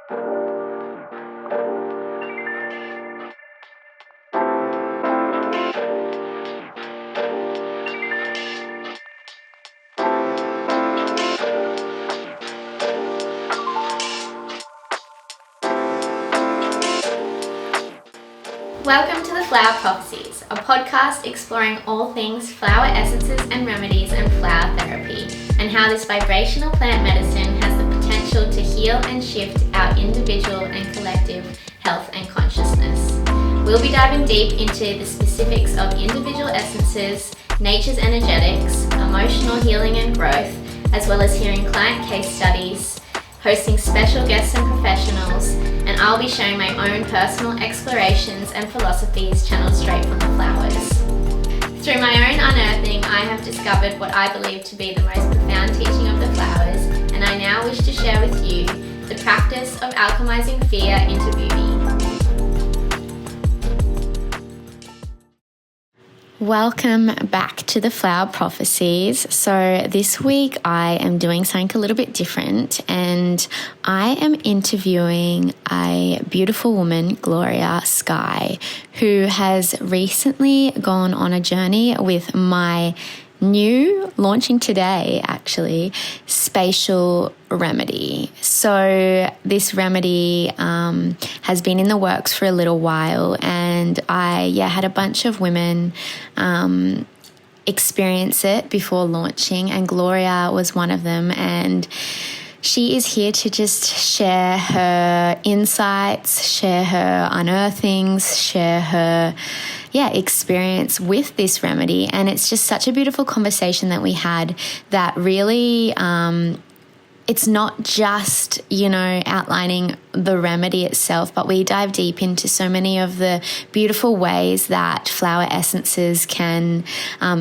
Welcome to the Flower Prophecies, a podcast exploring all things flower essences and remedies and flower therapy, and how this vibrational plant medicine has the potential to heal and shift our individual and collective health and consciousness. We'll be diving deep into the specifics of individual essences, nature's energetics, emotional healing and growth, as well as hearing client case studies, hosting special guests and professionals, and I'll be sharing my own personal explorations and philosophies channeled straight from the flowers. Through my own unearthing, I have discovered what I believe to be the most profound teaching of the flowers, and I now wish to share with you the practice of alchemizing fear into beauty. Welcome back to the Flower Prophecies. So this week I am doing something a little bit different, and I am interviewing a beautiful woman, Gloria Skye, who has recently gone on a journey with my new, launching today actually, Spacial remedy. So this remedy has been in the works for a little while, and I had a bunch of women experience it before launching, and Gloria was one of them, and she is here to just share her insights, share her unearthings, share her experience with this remedy. And it's just such a beautiful conversation that we had that really it's not just, outlining the remedy itself, but we dive deep into so many of the beautiful ways that flower essences can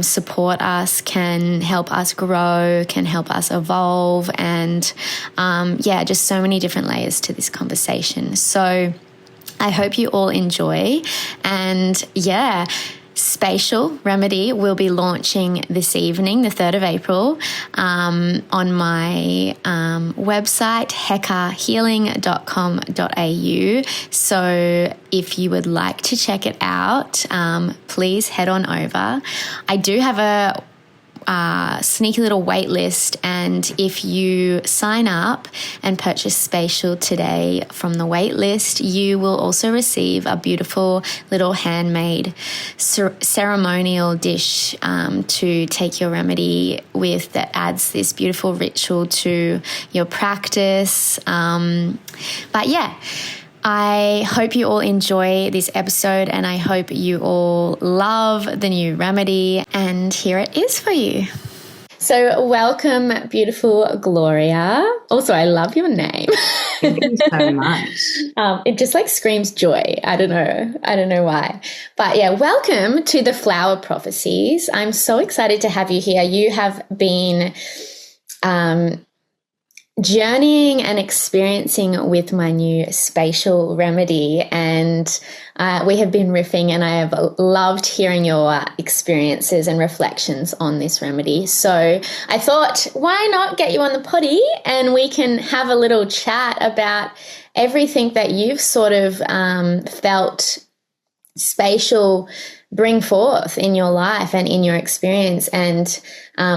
support us, can help us grow, can help us evolve, and just so many different layers to this conversation. So I hope you all enjoy, and Spacial remedy will be launching this evening, the 3rd of April, on my website, hekahealing.com.au. So if you would like to check it out, please head on over. I do have a sneaky little wait list, and if you sign up and purchase Spacial today from the wait list, you will also receive a beautiful little handmade ceremonial dish to take your remedy with, that adds this beautiful ritual to your practice. I hope you all enjoy this episode, and I hope you all love the new remedy, and here it is for you. So welcome, beautiful Gloria. Also, I love your name. Thank you so much. It just screams joy. I don't know why. But welcome to the Flower Prophecies. I'm so excited to have you here. You have been journeying and experiencing with my new Spacial remedy, and we have been riffing, and I have loved hearing your experiences and reflections on this remedy. So I thought, why not get you on the potty and we can have a little chat about everything that you've sort of felt Spacial bring forth in your life and in your experience, and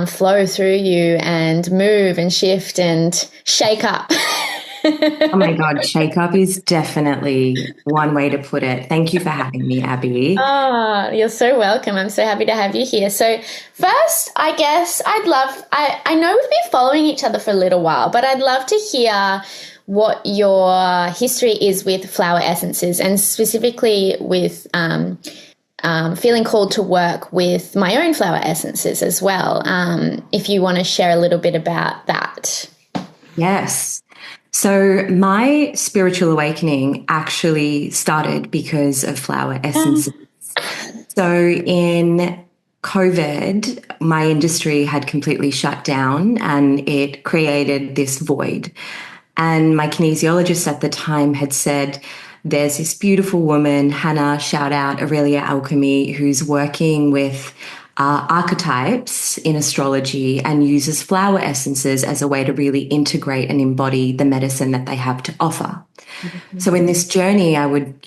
flow through you and move and shift and shake up. Oh my God, shake up is definitely one way to put it. Thank you for having me, Abby. Oh, you're so welcome. I'm so happy to have you here. So first, I guess I know we've been following each other for a little while, but I'd love to hear what your history is with flower essences, and specifically with feeling called to work with my own flower essences as well. If you want to share a little bit about that. Yes. So my spiritual awakening actually started because of flower essences. So in COVID, my industry had completely shut down, and it created this void. And my kinesiologist at the time had said, there's this beautiful woman, Hannah, shout out Aurelia Alchemy, who's working with archetypes in astrology and uses flower essences as a way to really integrate and embody the medicine that they have to offer. So in this journey, I would,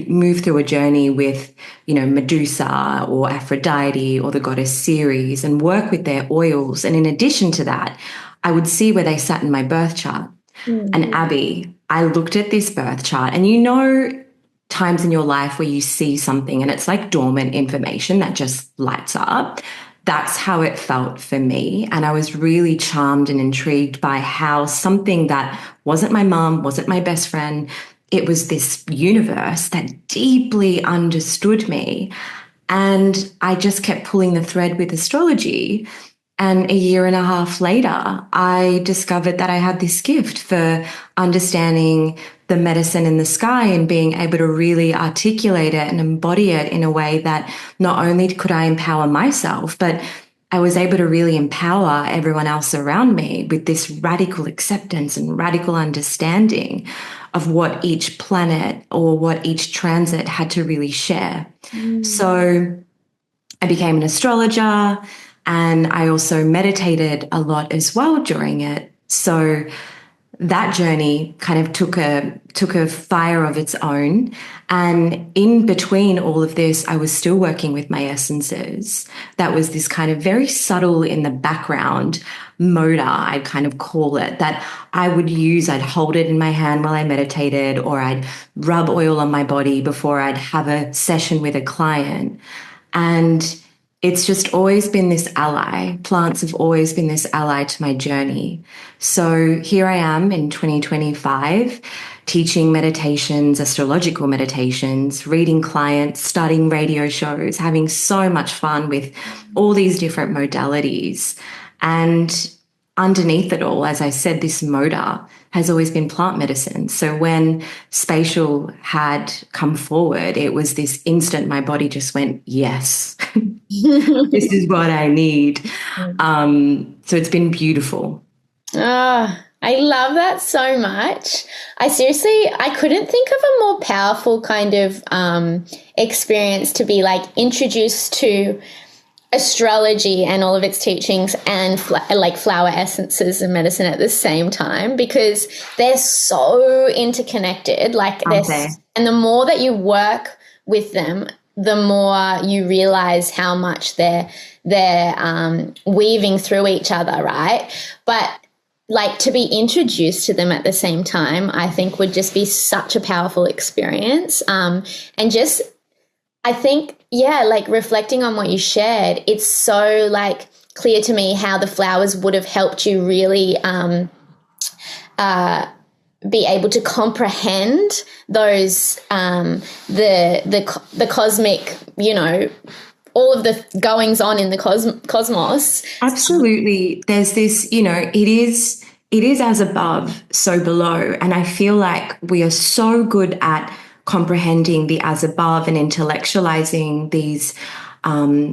move through a journey with, Medusa or Aphrodite or the goddess Ceres and work with their oils. And in addition to that, I would see where they sat in my birth chart. And Abby, I looked at this birth chart, and times in your life where you see something and it's like dormant information that just lights up. That's how it felt for me. And I was really charmed and intrigued by how something that wasn't my mom, wasn't my best friend, it was this universe that deeply understood me. And I just kept pulling the thread with astrology. And a year and a half later, I discovered that I had this gift for understanding the medicine in the sky and being able to really articulate it and embody it in a way that not only could I empower myself, but I was able to really empower everyone else around me with this radical acceptance and radical understanding of what each planet or what each transit had to really share. So I became an astrologer, and I also meditated a lot as well during it. So that journey kind of took a fire of its own. And in between all of this, I was still working with my essences. That was this kind of very subtle in the background motor, I'd kind of call it, that I would use. I'd hold it in my hand while I meditated, or I'd rub oil on my body before I'd have a session with a client. And it's just always been this ally. Plants have always been this ally to my journey. So here I am in 2025, teaching meditations, astrological meditations, reading clients, starting radio shows, having so much fun with all these different modalities. And underneath it all, as I said, this motor has always been plant medicine. So when Spacial had come forward, it was this instant, my body just went, yes, this is what I need. So it's been beautiful. I love that so much. I couldn't think of a more powerful kind of experience to be like introduced to astrology and all of its teachings and flower essences and medicine at the same time, because they're so interconnected. And the more that you work with them, the more you realize how much they're weaving through each other, right? But like to be introduced to them at the same time, I think would just be such a powerful experience. And just, I think, like reflecting on what you shared, it's so like clear to me how the flowers would have helped you really be able to comprehend those the cosmic, all of the goings on in the cosmos. Absolutely. There's this, it is as above, so below. And I feel like we are so good at comprehending the as above and intellectualizing these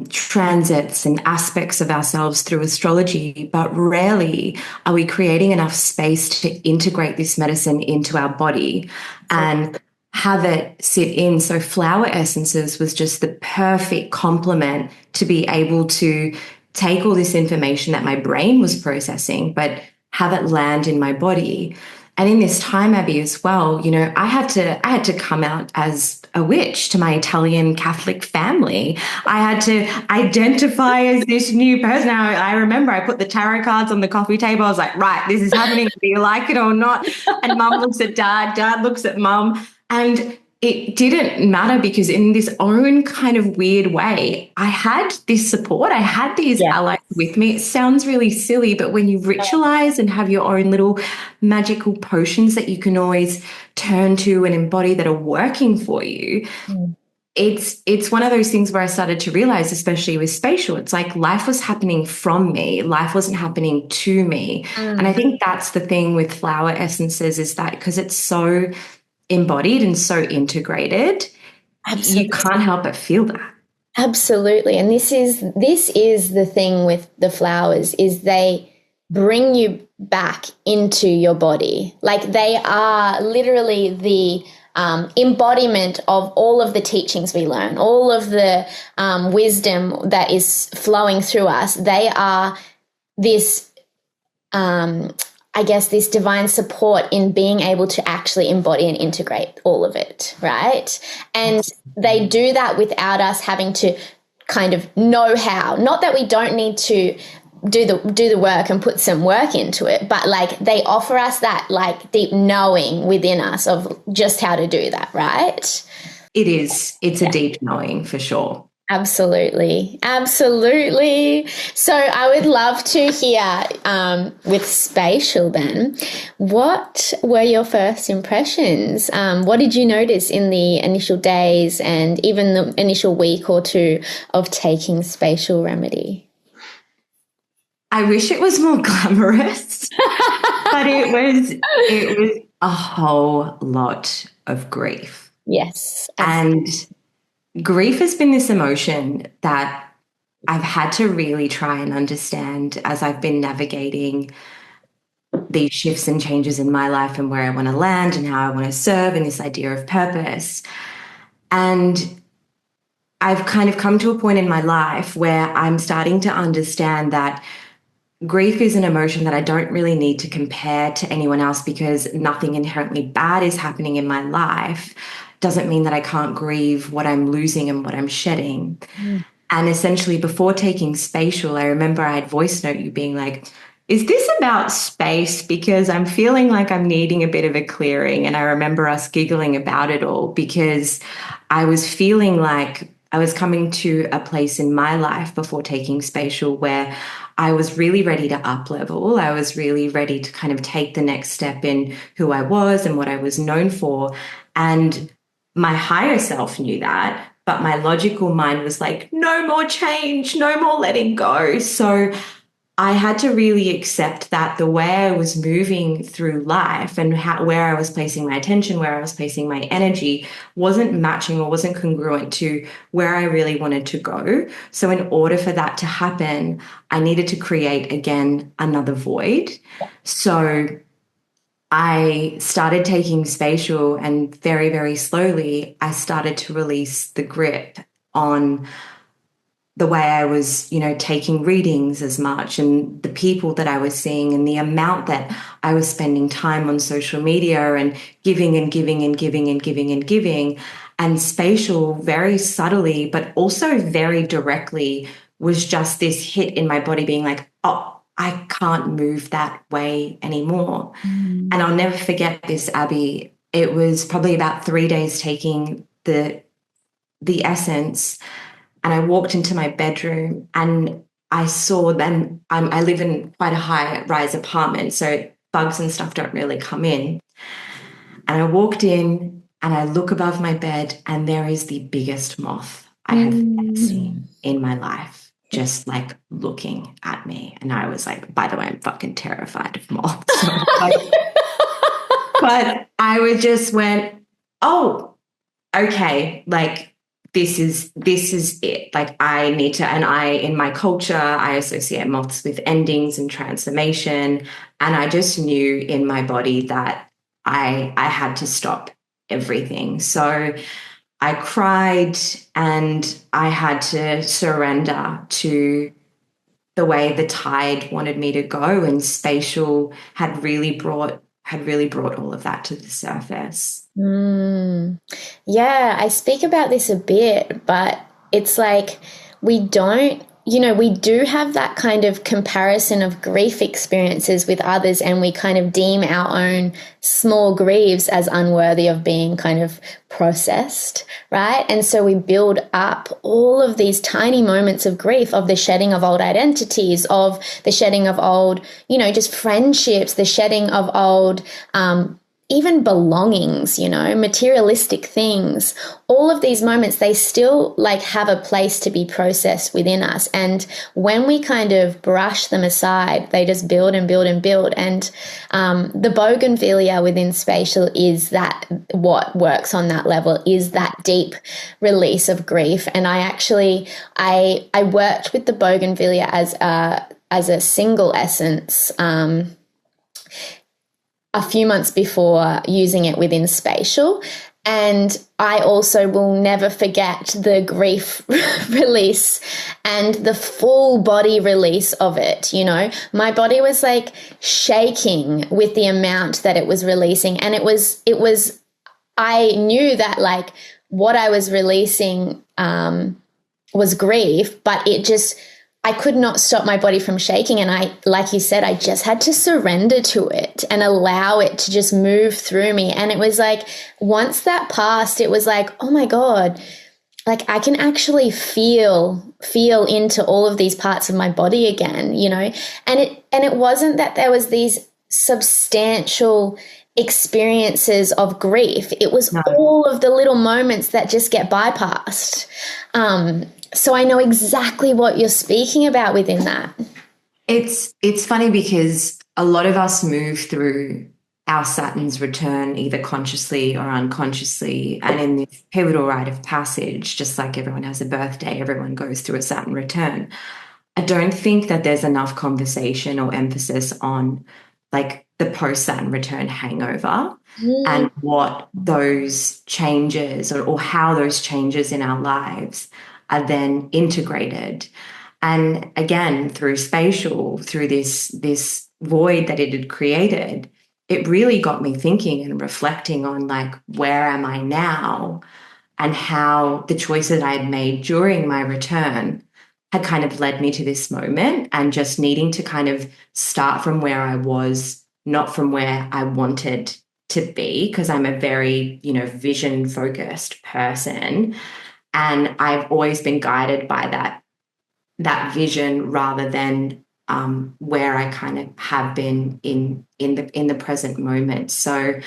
transits and aspects of ourselves through astrology, but rarely are we creating enough space to integrate this medicine into our body and have it sit in. So flower essences was just the perfect complement to be able to take all this information that my brain was processing, but have it land in my body. And in this time, Abby, as well, I had to come out as a witch to my Italian Catholic family. I had to identify as this new person. I remember I put the tarot cards on the coffee table. I was like, right, this is happening. Do you like it or not? And mum looks at dad looks at mum. And it didn't matter, because in this own kind of weird way, I had this support. I had these allies with me. It sounds really silly, but when you ritualize and have your own little magical potions that you can always turn to and embody that are working for you, it's one of those things where I started to realize, especially with Spacial, it's like life was happening from me. Life wasn't happening to me. And I think that's the thing with flower essences, is that because it's so embodied and so integrated, you can't help but feel that. Absolutely. And this is the thing with the flowers, is they bring you back into your body. Like they are literally embodiment of all of the teachings we learn, all of the wisdom that is flowing through us. They are this, I guess, this divine support in being able to actually embody and integrate all of it, right? And they do that without us having to kind of know how. Not that we don't need to do the work and put some work into it, but like they offer us that like deep knowing within us of just how to do that, right? It is. It's a deep knowing for sure. Absolutely. Absolutely. So I would love to hear with Spacial then, what were your first impressions? What did you notice in the initial days and even the initial week or two of taking Spacial remedy? I wish it was more glamorous, but it was a whole lot of grief. Yes. Absolutely. And grief has been this emotion that I've had to really try and understand as I've been navigating these shifts and changes in my life and where I want to land and how I want to serve and this idea of purpose. And I've kind of come to a point in my life where I'm starting to understand that grief is an emotion that I don't really need to compare to anyone else because nothing inherently bad is happening in my life. Doesn't mean that I can't grieve what I'm losing and what I'm shedding. And essentially before taking Spacial, I remember I had voice note you being like, is this about space? Because I'm feeling like I'm needing a bit of a clearing. And I remember us giggling about it all because I was feeling like I was coming to a place in my life before taking Spacial where I was really ready to up level. I was really ready to kind of take the next step in who I was and what I was known for. And my higher self knew that, but my logical mind was like, no more change, no more letting go. So I had to really accept that the way I was moving through life and where I was placing my attention, where I was placing my energy wasn't matching or wasn't congruent to where I really wanted to go. So in order for that to happen, I needed to create again another void. So I started taking Spacial and very, very slowly, I started to release the grip on the way I was, taking readings as much and the people that I was seeing and the amount that I was spending time on social media and giving and giving and giving and giving and giving. And Spacial very subtly, but also very directly was just this hit in my body being like, oh, I can't move that way anymore. And I'll never forget this, Abby. It was probably about 3 days taking the essence. And I walked into my bedroom and I saw them. I live in quite a high rise apartment, so bugs and stuff don't really come in. And I walked in and I look above my bed and there is the biggest moth I have ever seen in my life, just like looking at me. And I was like, by the way, I'm fucking terrified of moths. But I just went, oh, okay, like, this is it. Like I need to, and in my culture, I associate moths with endings and transformation. And I just knew in my body that I had to stop everything. So I cried and I had to surrender to the way the tide wanted me to go. And Spacial had really brought all of that to the surface. Yeah, I speak about this a bit, but it's like we do have that kind of comparison of grief experiences with others, and we kind of deem our own small griefs as unworthy of being kind of processed, right? And so we build up all of these tiny moments of grief, of the shedding of old identities, of the shedding of old, just friendships, the shedding of old, even belongings, materialistic things. All of these moments, they still like have a place to be processed within us. And when we kind of brush them aside, they just build and build and build. And the bougainvillea within Spacial is that what works on that level is that deep release of grief. And I worked with the bougainvillea as a single essence, a few months before using it within Spacial. And I also will never forget the grief release and the full body release of it. You know, my body was like shaking with the amount that it was releasing. And I knew that like what I was releasing was grief, but I could not stop my body from shaking. And I, like you said, I just had to surrender to it and allow it to just move through me. And it was like, once that passed, it was like, oh my God, like I can actually feel into all of these parts of my body again, you know? And it wasn't that there was these substantial experiences of grief. It was all of the little moments that just get bypassed. So I know exactly what you're speaking about within that. It's funny because a lot of us move through our Saturn's return either consciously or unconsciously. And in this pivotal rite of passage, just like everyone has a birthday, everyone goes through a Saturn return. I don't think that there's enough conversation or emphasis on like the post-Saturn return hangover and what those changes or how those changes in our lives are then integrated. And again, through Spacial, through this void that it had created, it really got me thinking and reflecting on like, where am I now? And how the choices I had made during my return had kind of led me to this moment, and just needing to kind of start from where I was, not from where I wanted to be, because I'm a very, vision focused person. And I've always been guided by that vision rather than where I kind of have been in the present moment. So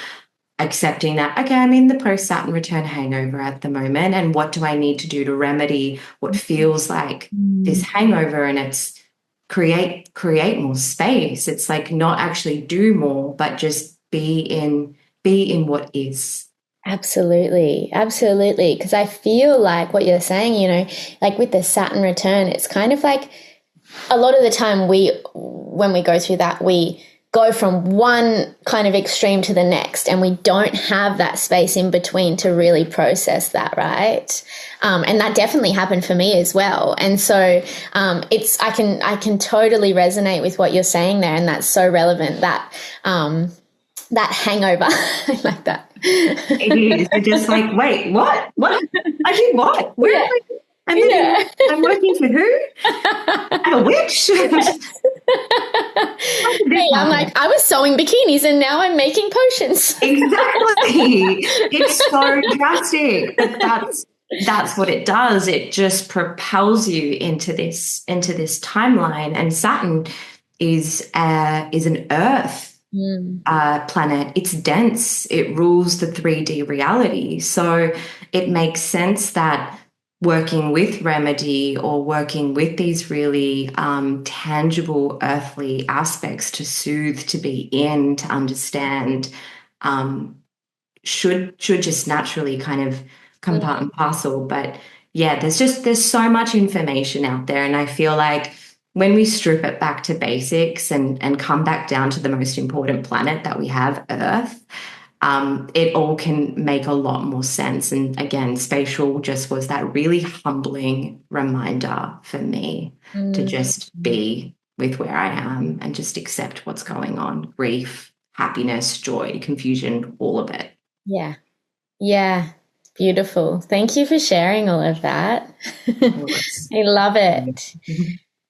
accepting that, okay, I'm in the post-Saturn return hangover at the moment, and what do I need to do to remedy what feels like this hangover? And it's create more space. It's like not actually do more, but just be in what is. Absolutely. Absolutely. Because I feel like what you're saying, like with the Saturn return, it's kind of like a lot of the time when we go through that, we go from one kind of extreme to the next, and we don't have that space in between to really process that, right? And that definitely happened for me as well. And so I can totally resonate with what you're saying there, and that's so relevant, that hangover. I like that. It is. You're just like, wait, what? What? I did what? Where am I? I'm living, I'm working for who? I'm a witch. Hey, I'm like, I was sewing bikinis and now I'm making potions. Exactly. It's so drastic, but that's what it does. It just propels you into this timeline. And Saturn is an Earth planet. It's dense. It rules the 3D reality. So it makes sense that working with remedy or working with these really tangible earthly aspects to soothe, to be in, to understand, should just naturally kind of come part and parcel. But yeah, there's so much information out there, and I feel like when we strip it back to basics and come back down to the most important planet that we have, Earth, it all can make a lot more sense. And again, Spacial just was that really humbling reminder for me to just be with where I am and just accept what's going on. Grief, happiness, joy, confusion, all of it. Yeah. Yeah. Beautiful. Thank you for sharing all of that. I love it.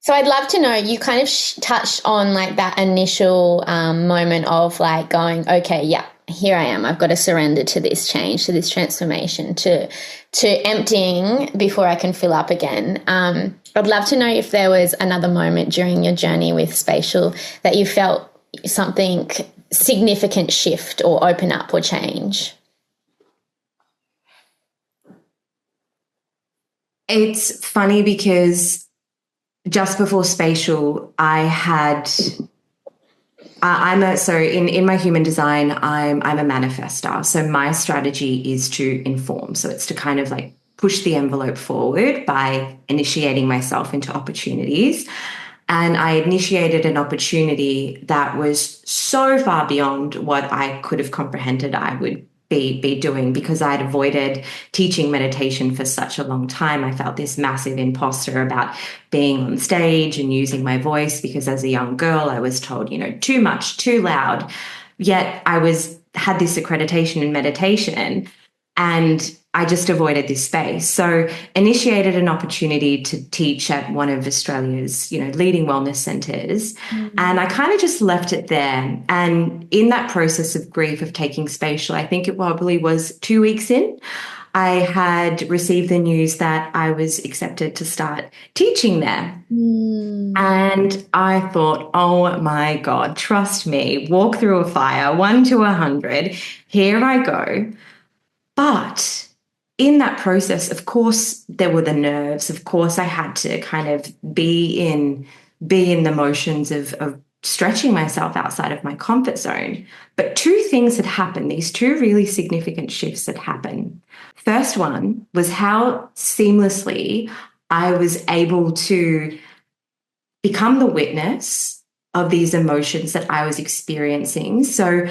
So I'd love to know, you kind of touched on like that initial moment of like going, okay, yeah, here I am. I've got to surrender to this change, to this transformation, to emptying before I can fill up again. I'd love to know if there was another moment during your journey with Spacial that you felt something significant shift or open up or change. It's funny because just before Spacial, I had, in my human design, I'm a manifestor. So my strategy is to inform. So it's to kind of like push the envelope forward by initiating myself into opportunities. And I initiated an opportunity that was so far beyond what I could have comprehended I would be doing, because I'd avoided teaching meditation for such a long time. I felt this massive imposter about being on stage and using my voice, because as a young girl, I was told, too much, too loud. Yet had this accreditation in meditation, and I just avoided this space. So initiated an opportunity to teach at one of Australia's, leading wellness centres. Mm-hmm. And I kind of just left it there. And in that process of grief of taking Spacial, I think it probably was 2 weeks in, I had received the news that I was accepted to start teaching there. Mm. And I thought, oh my God, trust me, walk through a fire, 1 to 100. Here I go. But in that process, of course, there were the nerves. Of course, I had to kind of be in the motions of stretching myself outside of my comfort zone. But 2 things had happened, these 2 really significant shifts had happened. First one was how seamlessly I was able to become the witness of these emotions that I was experiencing. So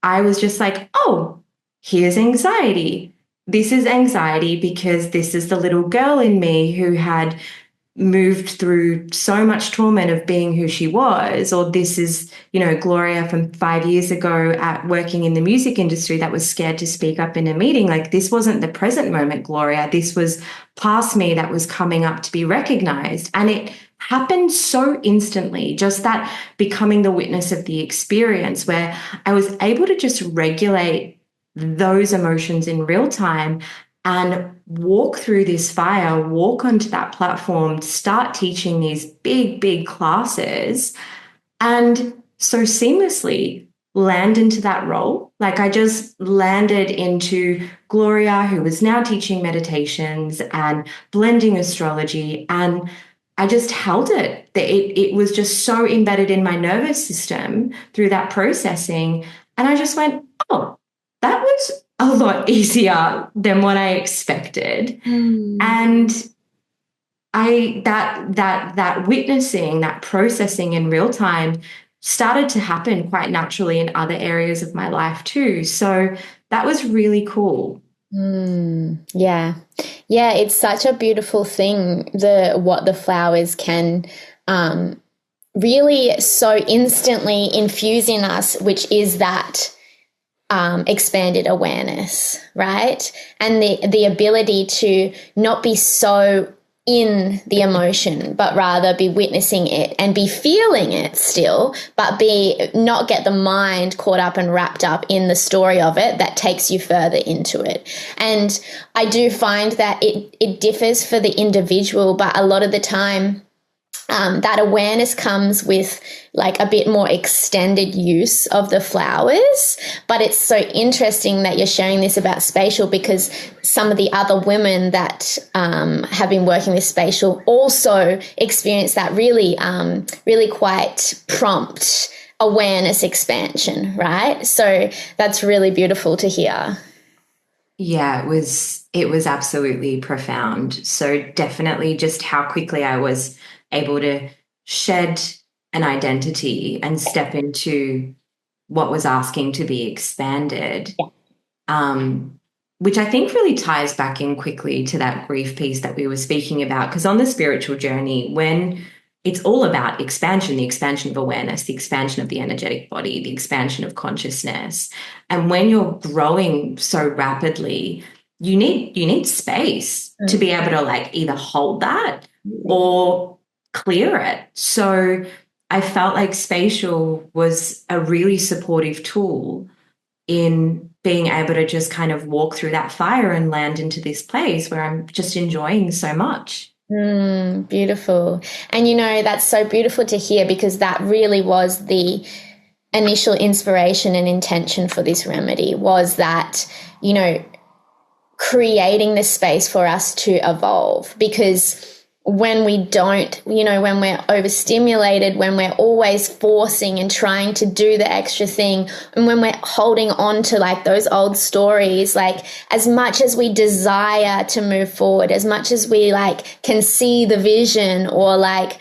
I was just like, oh, here's anxiety. This is anxiety because this is the little girl in me who had moved through so much torment of being who she was. Or this is, Gloria from 5 years ago at working in the music industry that was scared to speak up in a meeting. Like, this wasn't the present moment Gloria. This was past me that was coming up to be recognized. And it happened so instantly, just that becoming the witness of the experience, where I was able to just regulate those emotions in real time and walk through this fire, walk onto that platform, start teaching these big, big classes, and so seamlessly land into that role. Like, I just landed into Gloria, who was now teaching meditations and blending astrology, and I just held it. It was just so embedded in my nervous system through that processing. And I just went, oh, that was a lot easier than what I expected. Mm. And that witnessing, that processing in real time started to happen quite naturally in other areas of my life too. So that was really cool. Yeah. Yeah, it's such a beautiful thing, what the flowers can really so instantly infuse in us, which is that expanded awareness, right? And the ability to not be so in the emotion, but rather be witnessing it and be feeling it still, but not get the mind caught up and wrapped up in the story of it that takes you further into it. And I do find that it differs for the individual, but a lot of the time, that awareness comes with like a bit more extended use of the flowers. But it's so interesting that you're sharing this about Spacial, because some of the other women that have been working with Spacial also experience that really, really quite prompt awareness expansion, right? So that's really beautiful to hear. Yeah, it was absolutely profound. So definitely just how quickly I was able to shed an identity and step into what was asking to be expanded. Yeah. Which I think really ties back in quickly to that grief piece that we were speaking about, because on the spiritual journey, when it's all about expansion, the expansion of awareness, the expansion of the energetic body, the expansion of consciousness. And when you're growing so rapidly, you need space to be able to like either hold that or clear it. So I felt like Spacial was a really supportive tool in being able to just kind of walk through that fire and land into this place where I'm just enjoying so much. Beautiful. And, that's so beautiful to hear, because that really was the initial inspiration and intention for this remedy, was that, creating this space for us to evolve. Because when we don't, when we're overstimulated, when we're always forcing and trying to do the extra thing, and when we're holding on to like those old stories, like as much as we desire to move forward, as much as we like can see the vision or like,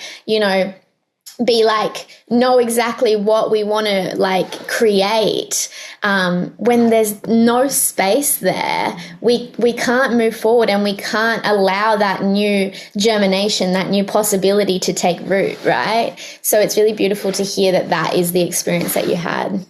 be like, know exactly what we want to like create, when there's no space there, we can't move forward, and we can't allow that new germination, that new possibility to take root, right? So it's really beautiful to hear that that is the experience that you had.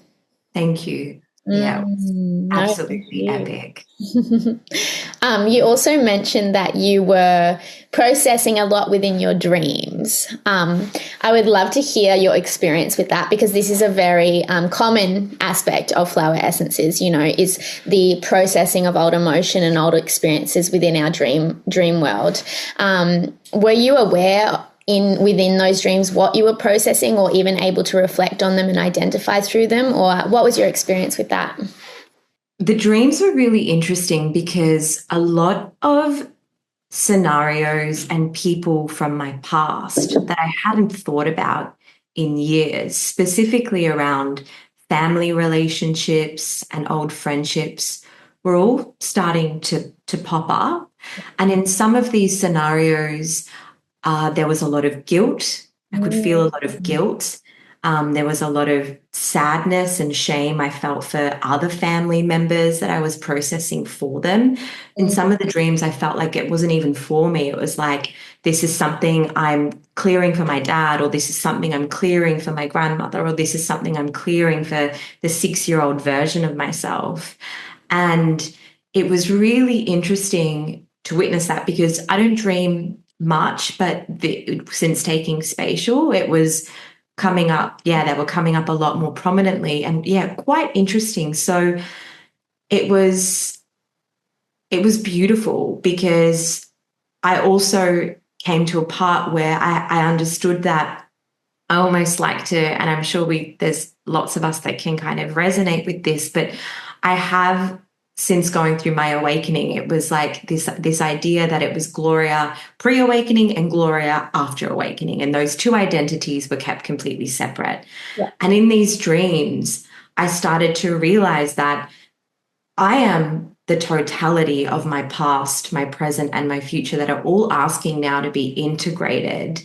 Thank you. Yeah, it was absolutely epic. You also mentioned that you were processing a lot within your dreams. I would love to hear your experience with that, because this is a very common aspect of flower essences, you know, is the processing of old emotion and old experiences within our dream world. Were you aware within those dreams what you were processing, or even able to reflect on them and identify through them? Or what was your experience with that? The dreams were really interesting because a lot of scenarios and people from my past that I hadn't thought about in years, specifically around family relationships and old friendships, were all starting to pop up. And in some of these scenarios, there was a lot of guilt. I could feel a lot of guilt. There was a lot of sadness and shame I felt for other family members that I was processing for them. In some of the dreams, I felt like it wasn't even for me. It was like, this is something I'm clearing for my dad, or this is something I'm clearing for my grandmother, or this is something I'm clearing for the 6-year-old version of myself. And it was really interesting to witness that, because I don't dream much, but since taking Spacial, it was coming up. Yeah, they were coming up a lot more prominently, and yeah, quite interesting. So it was beautiful, because I also came to a part where I understood that I almost like to, and I'm sure there's lots of us that can kind of resonate with this, but I have, since going through my awakening, it was like this idea that it was Gloria pre-awakening and Gloria after awakening. And those two identities were kept completely separate. Yeah. And in these dreams, I started to realize that I am the totality of my past, my present, and my future that are all asking now to be integrated.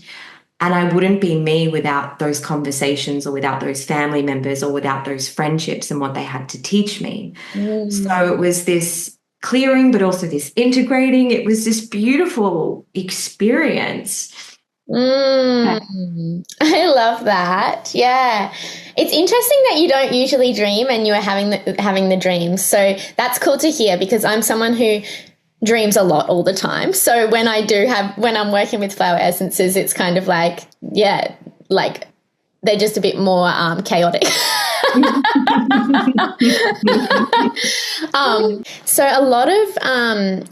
And I wouldn't be me without those conversations, or without those family members, or without those friendships and what they had to teach me. So it was this clearing, but also this integrating. It was this beautiful experience. I love that. Yeah. It's interesting that you don't usually dream and you are having the dreams. So that's cool to hear, because I'm someone who dreams a lot all the time. So when I'm working with flower essences, it's kind of like, yeah, like they're just a bit more chaotic. So a lot of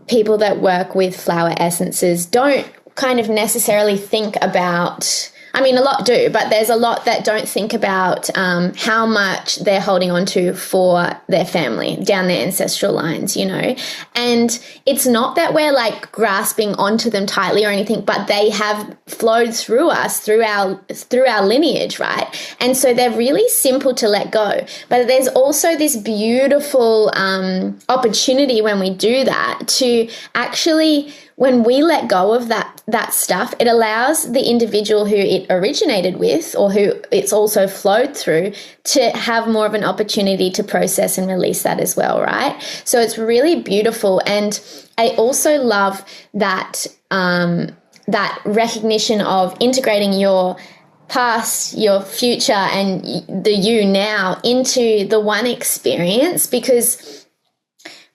people that work with flower essences don't kind of necessarily think about, I mean, a lot do, but there's a lot that don't think about how much they're holding on to for their family down their ancestral lines, you know. And it's not that we're like grasping onto them tightly or anything, but they have flowed through us, through our lineage, right? And so they're really simple to let go. But there's also this beautiful opportunity when we do that to actually, when we let go of that stuff, it allows the individual who it originated with, or who it's also flowed through, to have more of an opportunity to process and release that as well, right? So it's really beautiful. And I also love that that recognition of integrating your past, your future, and the you now into the one experience, because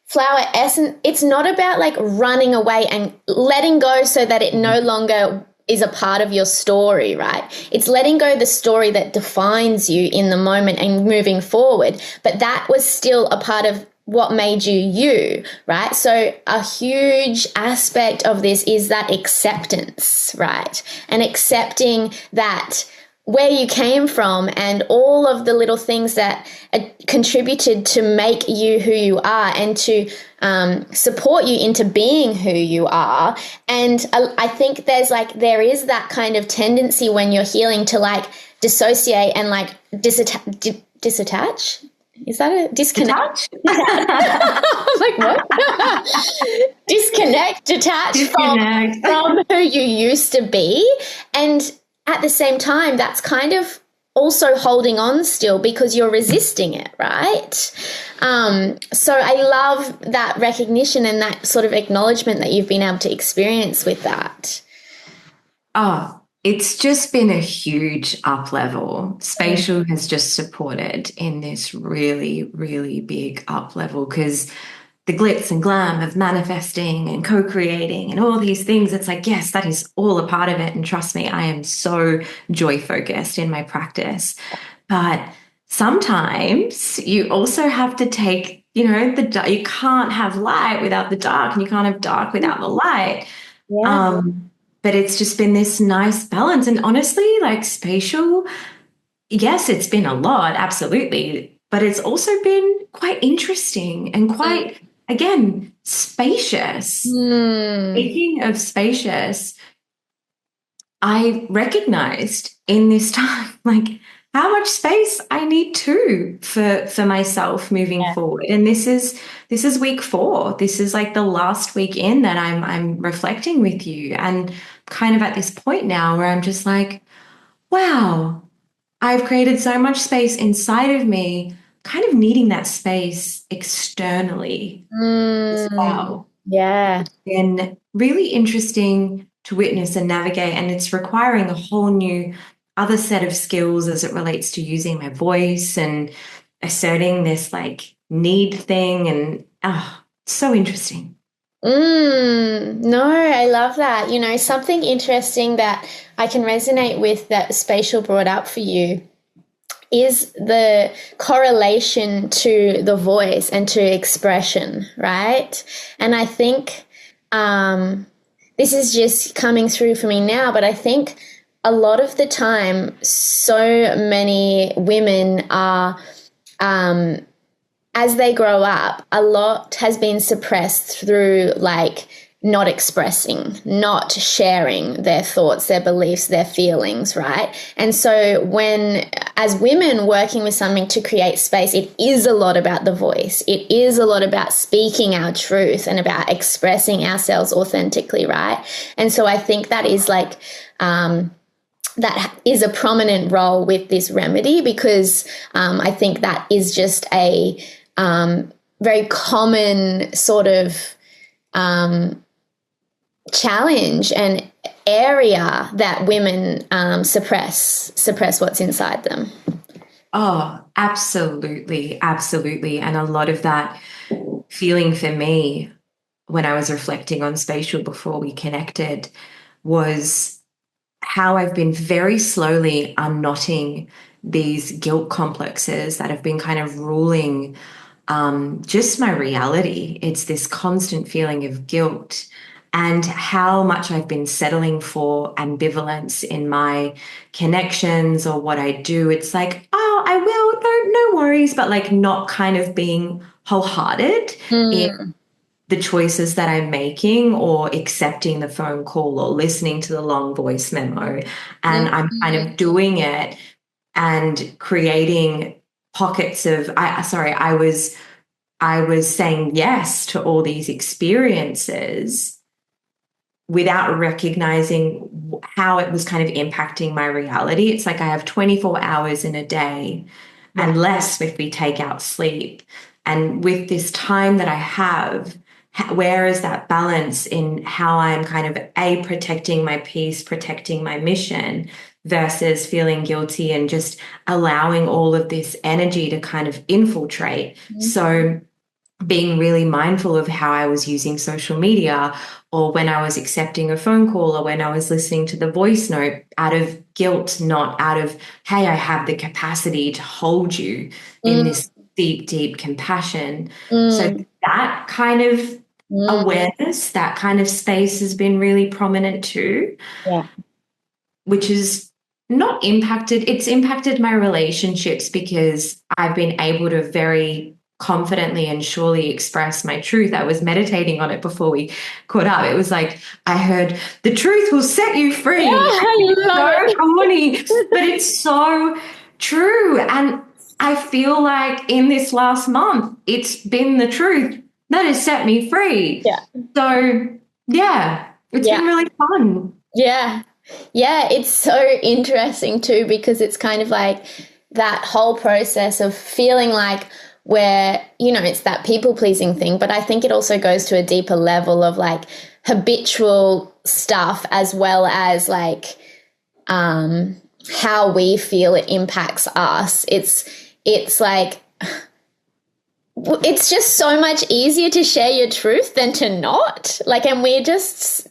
flower essence, it's not about like running away and letting go so that it no longer is a part of your story, right? It's letting go the story that defines you in the moment and moving forward. But that was still a part of what made you you, right? So a huge aspect of this is that acceptance, right? And accepting that where you came from and all of the little things that contributed to make you who you are and to support you into being who you are. And I think there is that kind of tendency when you're healing to like dissociate and like disattach. Is that a disconnect? I'm like, what? Disconnect, detach from who you used to be. And at the same time, that's kind of also holding on still because you're resisting it, right? So I love that recognition and that sort of acknowledgement that you've been able to experience with that. Oh, it's just been a huge up level. Spacial has just supported in this really, really big up level because the glitz and glam of manifesting and co-creating and all these things, it's like, yes, that is all a part of it. And trust me, I am so joy focused in my practice. But sometimes you also have to take, you can't have light without the dark and you can't have dark without the light. Yeah. But it's just been this nice balance. And honestly, like Spacial, yes, it's been a lot, absolutely. But it's also been quite interesting and quite, again, spacious. Speaking of spacious, I recognized in this time, like, how much space I need too for myself moving forward. And this is week 4. This is like the last week in that I'm reflecting with you, and kind of at this point now where I'm just like, wow, I've created so much space inside of me, kind of needing that space externally as well. Yeah. Been really interesting to witness and navigate, and it's requiring a whole new other set of skills as it relates to using my voice and asserting this like need thing, and so interesting. No, I love that. You know, something interesting that I can resonate with that Spacial brought up for you is the correlation to the voice and to expression, right? And I think this is just coming through for me now, but I think a lot of the time, so many women are, as they grow up, a lot has been suppressed through like not expressing, not sharing their thoughts, their beliefs, their feelings, right? And so when, as women working with something to create space, it is a lot about the voice. It is a lot about speaking our truth and about expressing ourselves authentically, right? And so I think that is like, that is a prominent role with this remedy, because I think that is just a very common sort of challenge and area that women suppress what's inside them. Oh, absolutely, absolutely. And a lot of that feeling for me when I was reflecting on Spacial before we connected was how I've been very slowly unknotting these guilt complexes that have been kind of ruling just my reality. It's this constant feeling of guilt, and how much I've been settling for ambivalence in my connections or what I do. It's like, oh, I will, no worries, but like not kind of being wholehearted in the choices that I'm making, or accepting the phone call or listening to the long voice memo. And I'm kind of doing it and creating pockets of, I was saying yes to all these experiences without recognizing how it was kind of impacting my reality. It's like I have 24 hours in a day and less if we take out sleep. And with this time that I have, where is that balance in how I'm kind of protecting my peace, protecting my mission, versus feeling guilty and just allowing all of this energy to kind of infiltrate. So being really mindful of how I was using social media, or when I was accepting a phone call, or when I was listening to the voice note, out of guilt, not out of, hey, I have the capacity to hold you in this deep, deep compassion. So that kind of awareness, that kind of space has been really prominent too, which is not impacted. It's impacted my relationships because I've been able to very confidently and surely express my truth. I was meditating on it before we caught up. It was like, I heard the truth will set you free. So corny, but it's so true. And I feel like in this last month, it's been the truth that has set me free. So yeah, it's been really fun. Yeah. Yeah, it's so interesting too, because it's kind of like that whole process of feeling like we're, it's that people pleasing thing. But I think it also goes to a deeper level of like habitual stuff, as well as like how we feel it impacts us. It's like, it's just so much easier to share your truth than to not. Like, and we're just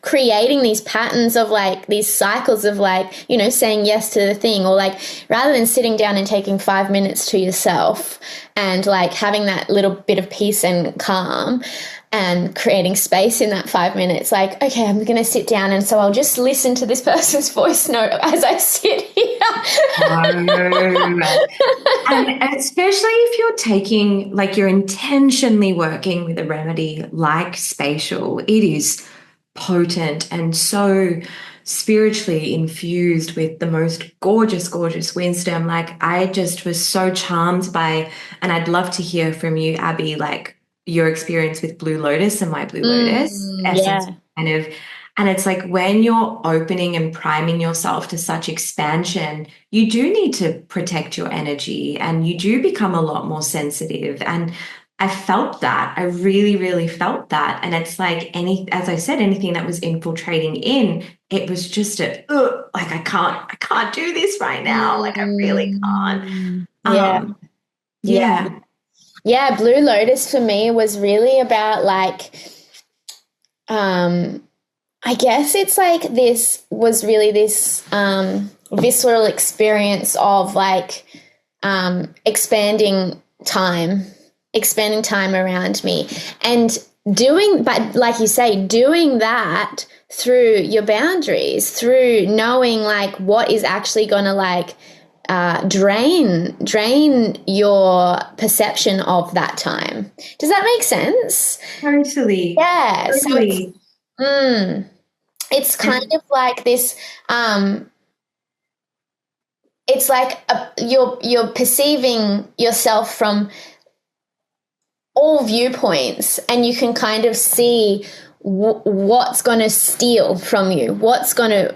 creating these patterns of like these cycles of like, saying yes to the thing, or like rather than sitting down and taking 5 minutes to yourself and like having that little bit of peace and calm and creating space in that 5 minutes, like, okay, I'm going to sit down, and so I'll just listen to this person's voice note as I sit here. And especially if you're taking, like, you're intentionally working with a remedy like Spacial, it is potent and so spiritually infused with the most gorgeous, gorgeous wisdom. Like, I just was so charmed by, and I'd love to hear from you, Abby, like your experience with Blue Lotus and my Blue Lotus essence, Yeah. kind of. And it's like when you're opening and priming yourself to such expansion, you do need to protect your energy and you do become a lot more sensitive. And I felt that. I really, really felt that. And it's like as I said, anything that was infiltrating in, it was just like I can't do this right now. Like I really can't. Yeah. Yeah. Yeah, Blue Lotus for me was really about like, I guess it's like this was really this visceral experience of like expanding time around me, and but like you say, doing that through your boundaries, through knowing like what is actually going to like drain your perception of that time. Does that make sense? Totally. Yeah. Totally. So it's kind of like this. It's like you're perceiving yourself from all viewpoints, and you can kind of see what's going to steal from you, what's going to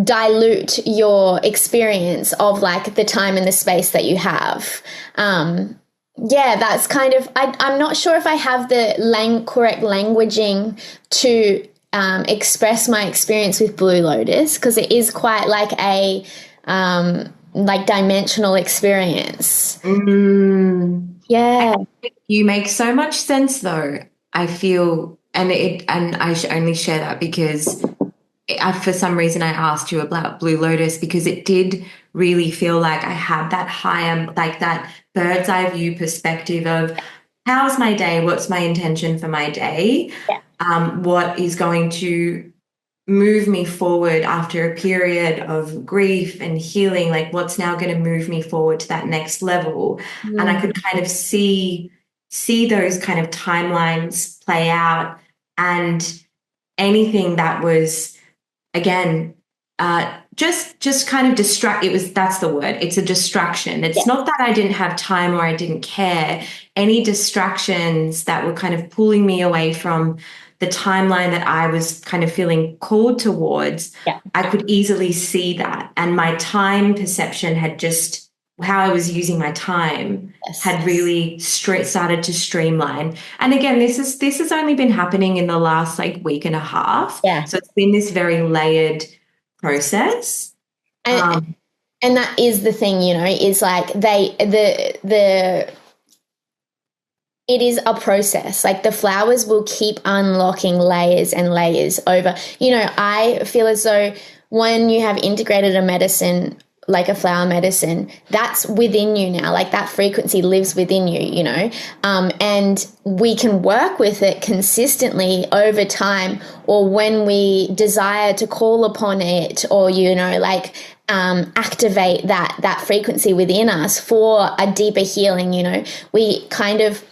dilute your experience of like the time and the space that you have. Yeah, that's kind of, I'm not sure if I have the correct languaging to express my experience with Blue Lotus, because it is quite like a like dimensional experience. Yeah. You make so much sense though. I feel, and I only share that because for some reason I asked you about Blue Lotus, because it did really feel like I had that higher, like that bird's eye view perspective of how's my day? What's my intention for my day? Yeah. What is going to move me forward after a period of grief and healing? Like what's now going to move me forward to that next level? And I could kind of see those kind of timelines play out, and anything that was, again, just kind of that's the word. It's a distraction. It's not that I didn't have time or I didn't care. Any distractions that were kind of pulling me away from the timeline that I was kind of feeling called towards, I could easily see that. And my time perception had just, how I was using my time had really started to streamline. And again, this has only been happening in the last like week and a half. Yeah. So it's been this very layered process. And that is the thing, is like it is a process. Like the flowers will keep unlocking layers and layers over. I feel as though when you have integrated a medicine, like a flower medicine, that's within you now. Like that frequency lives within you, and we can work with it consistently over time, or when we desire to call upon it, or, activate that frequency within us for a deeper healing. We kind of,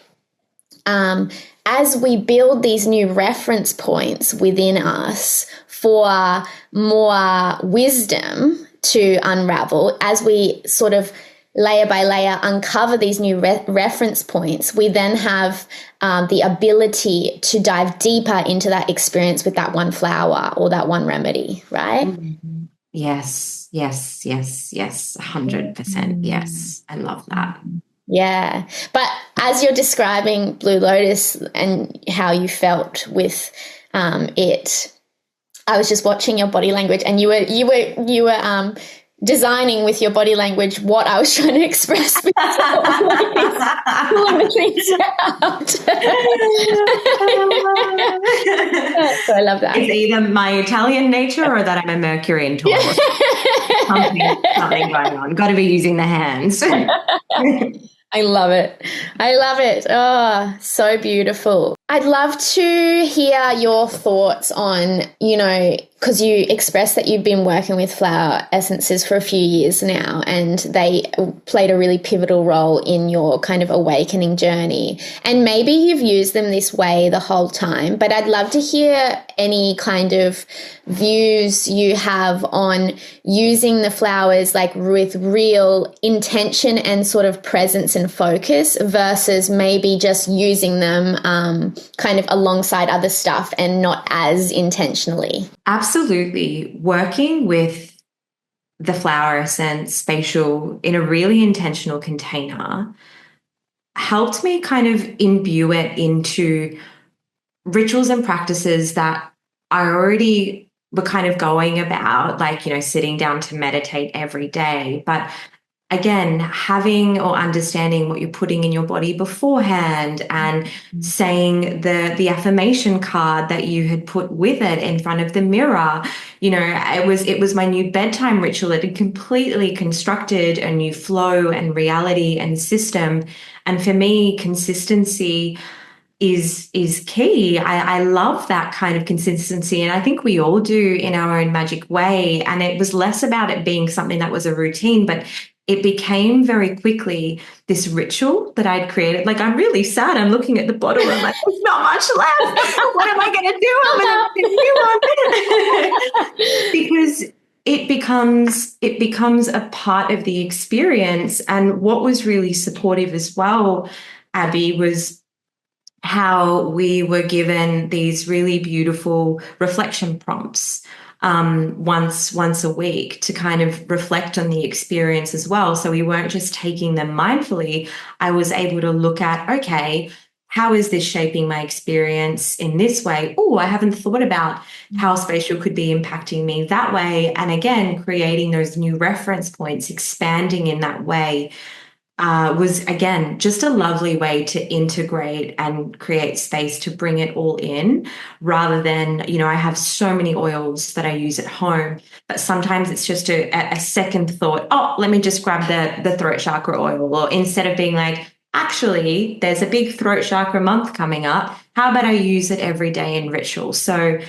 as we build these new reference points within us for more wisdom to unravel, as we sort of layer by layer uncover these new reference points, we then have the ability to dive deeper into that experience with that one flower or that one remedy, right? Mm-hmm. Yes, yes, yes, yes, 100%. Yes, I love that. Yeah. But as you're describing Blue Lotus and how you felt with it, I was just watching your body language, and you were designing with your body language what I was trying to express. Pulling the things out. So I love that. It's either my Italian nature or that I'm a Mercury in Taurus. Something going on. Got to be using the hands. I love it. I love it. Oh, so beautiful. I'd love to hear your thoughts on, because you expressed that you've been working with flower essences for a few years now, and they played a really pivotal role in your kind of awakening journey. And maybe you've used them this way the whole time, but I'd love to hear any kind of views you have on using the flowers like with real intention and sort of presence and focus versus maybe just using them kind of alongside other stuff and not as intentionally. Absolutely. Working with the flower essence Spacial in a really intentional container helped me kind of imbue it into rituals and practices that I already were kind of going about, like, sitting down to meditate every day. But again, having or understanding what you're putting in your body beforehand and saying the affirmation card that you had put with it in front of the mirror. It was my new bedtime ritual. It had completely constructed a new flow and reality and system. And for me, consistency is key. I love that kind of consistency, and I think we all do in our own magic way. And it was less about it being something that was a routine, but it became very quickly this ritual that I'd created. Like, I'm really sad. I'm looking at the bottle. I'm like, there's not much left. What am I going to do? I'm going to make a new one. Because it becomes a part of the experience. And what was really supportive as well, Abby, was how we were given these really beautiful reflection prompts once a week to kind of reflect on the experience as well. So we weren't just taking them mindfully. I was able to look at, okay, how is this shaping my experience in this way? Oh, I haven't thought about how Spacial could be impacting me that way. And again, creating those new reference points, expanding in that way. Was, again, just a lovely way to integrate and create space to bring it all in, rather than, I have so many oils that I use at home, but sometimes it's just a second thought. Oh, let me just grab the throat chakra oil. Or instead of being like, actually, there's a big throat chakra month coming up. How about I use it every day in ritual? So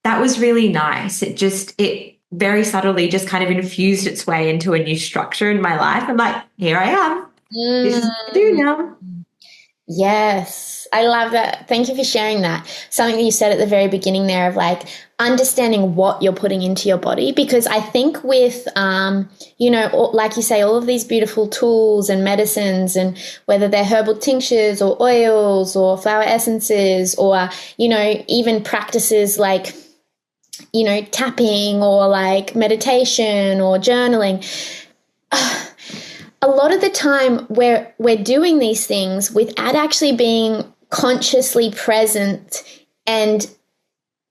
that was really nice. It very subtly just kind of infused its way into a new structure in my life. I'm like, here I am. This is what I do now. Yes, I love that. Thank you for sharing that. Something that you said at the very beginning there of like understanding what you're putting into your body, because I think with, like you say, all of these beautiful tools and medicines, and whether they're herbal tinctures or oils or flower essences or, even practices like, tapping or like meditation or journaling, a lot of the time we're doing these things without actually being consciously present and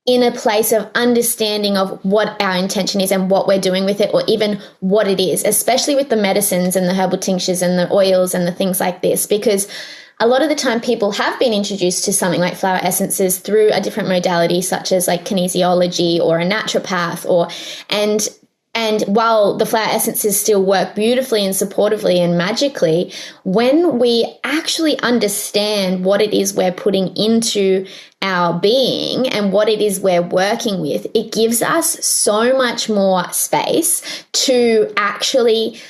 in a place of understanding of what our intention is and what we're doing with it, or even what it is, especially with the medicines and the herbal tinctures and the oils and the things like this, because a lot of the time people have been introduced to something like flower essences through a different modality, such as like kinesiology or a naturopath, and while the flower essences still work beautifully and supportively and magically, when we actually understand what it is we're putting into our being and what it is we're working with, it gives us so much more space to actually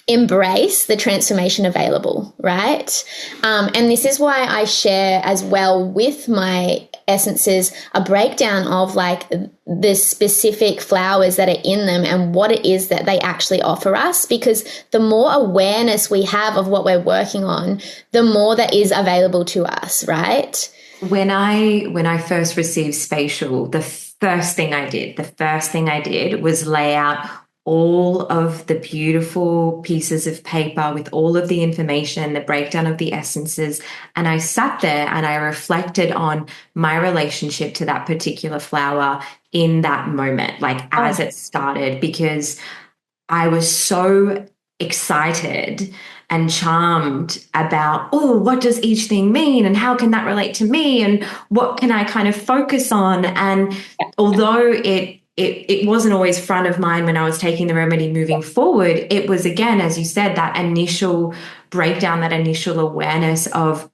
embrace the transformation available, right? And this is why I share as well with my essences a breakdown of like the specific flowers that are in them and what it is that they actually offer us, because the more awareness we have of what we're working on, the more that is available to us, right? When I first received Spacial, the first thing I did was lay out all of the beautiful pieces of paper with all of the information, the breakdown of the essences. And I sat there and I reflected on my relationship to that particular flower in that moment, like as it started, because I was so excited and charmed about, oh, what does each thing mean and how can that relate to me and what can I kind of focus on? And although it wasn't always front of mind when I was taking the remedy moving forward, it was, again, as you said, that initial breakdown, that initial awareness of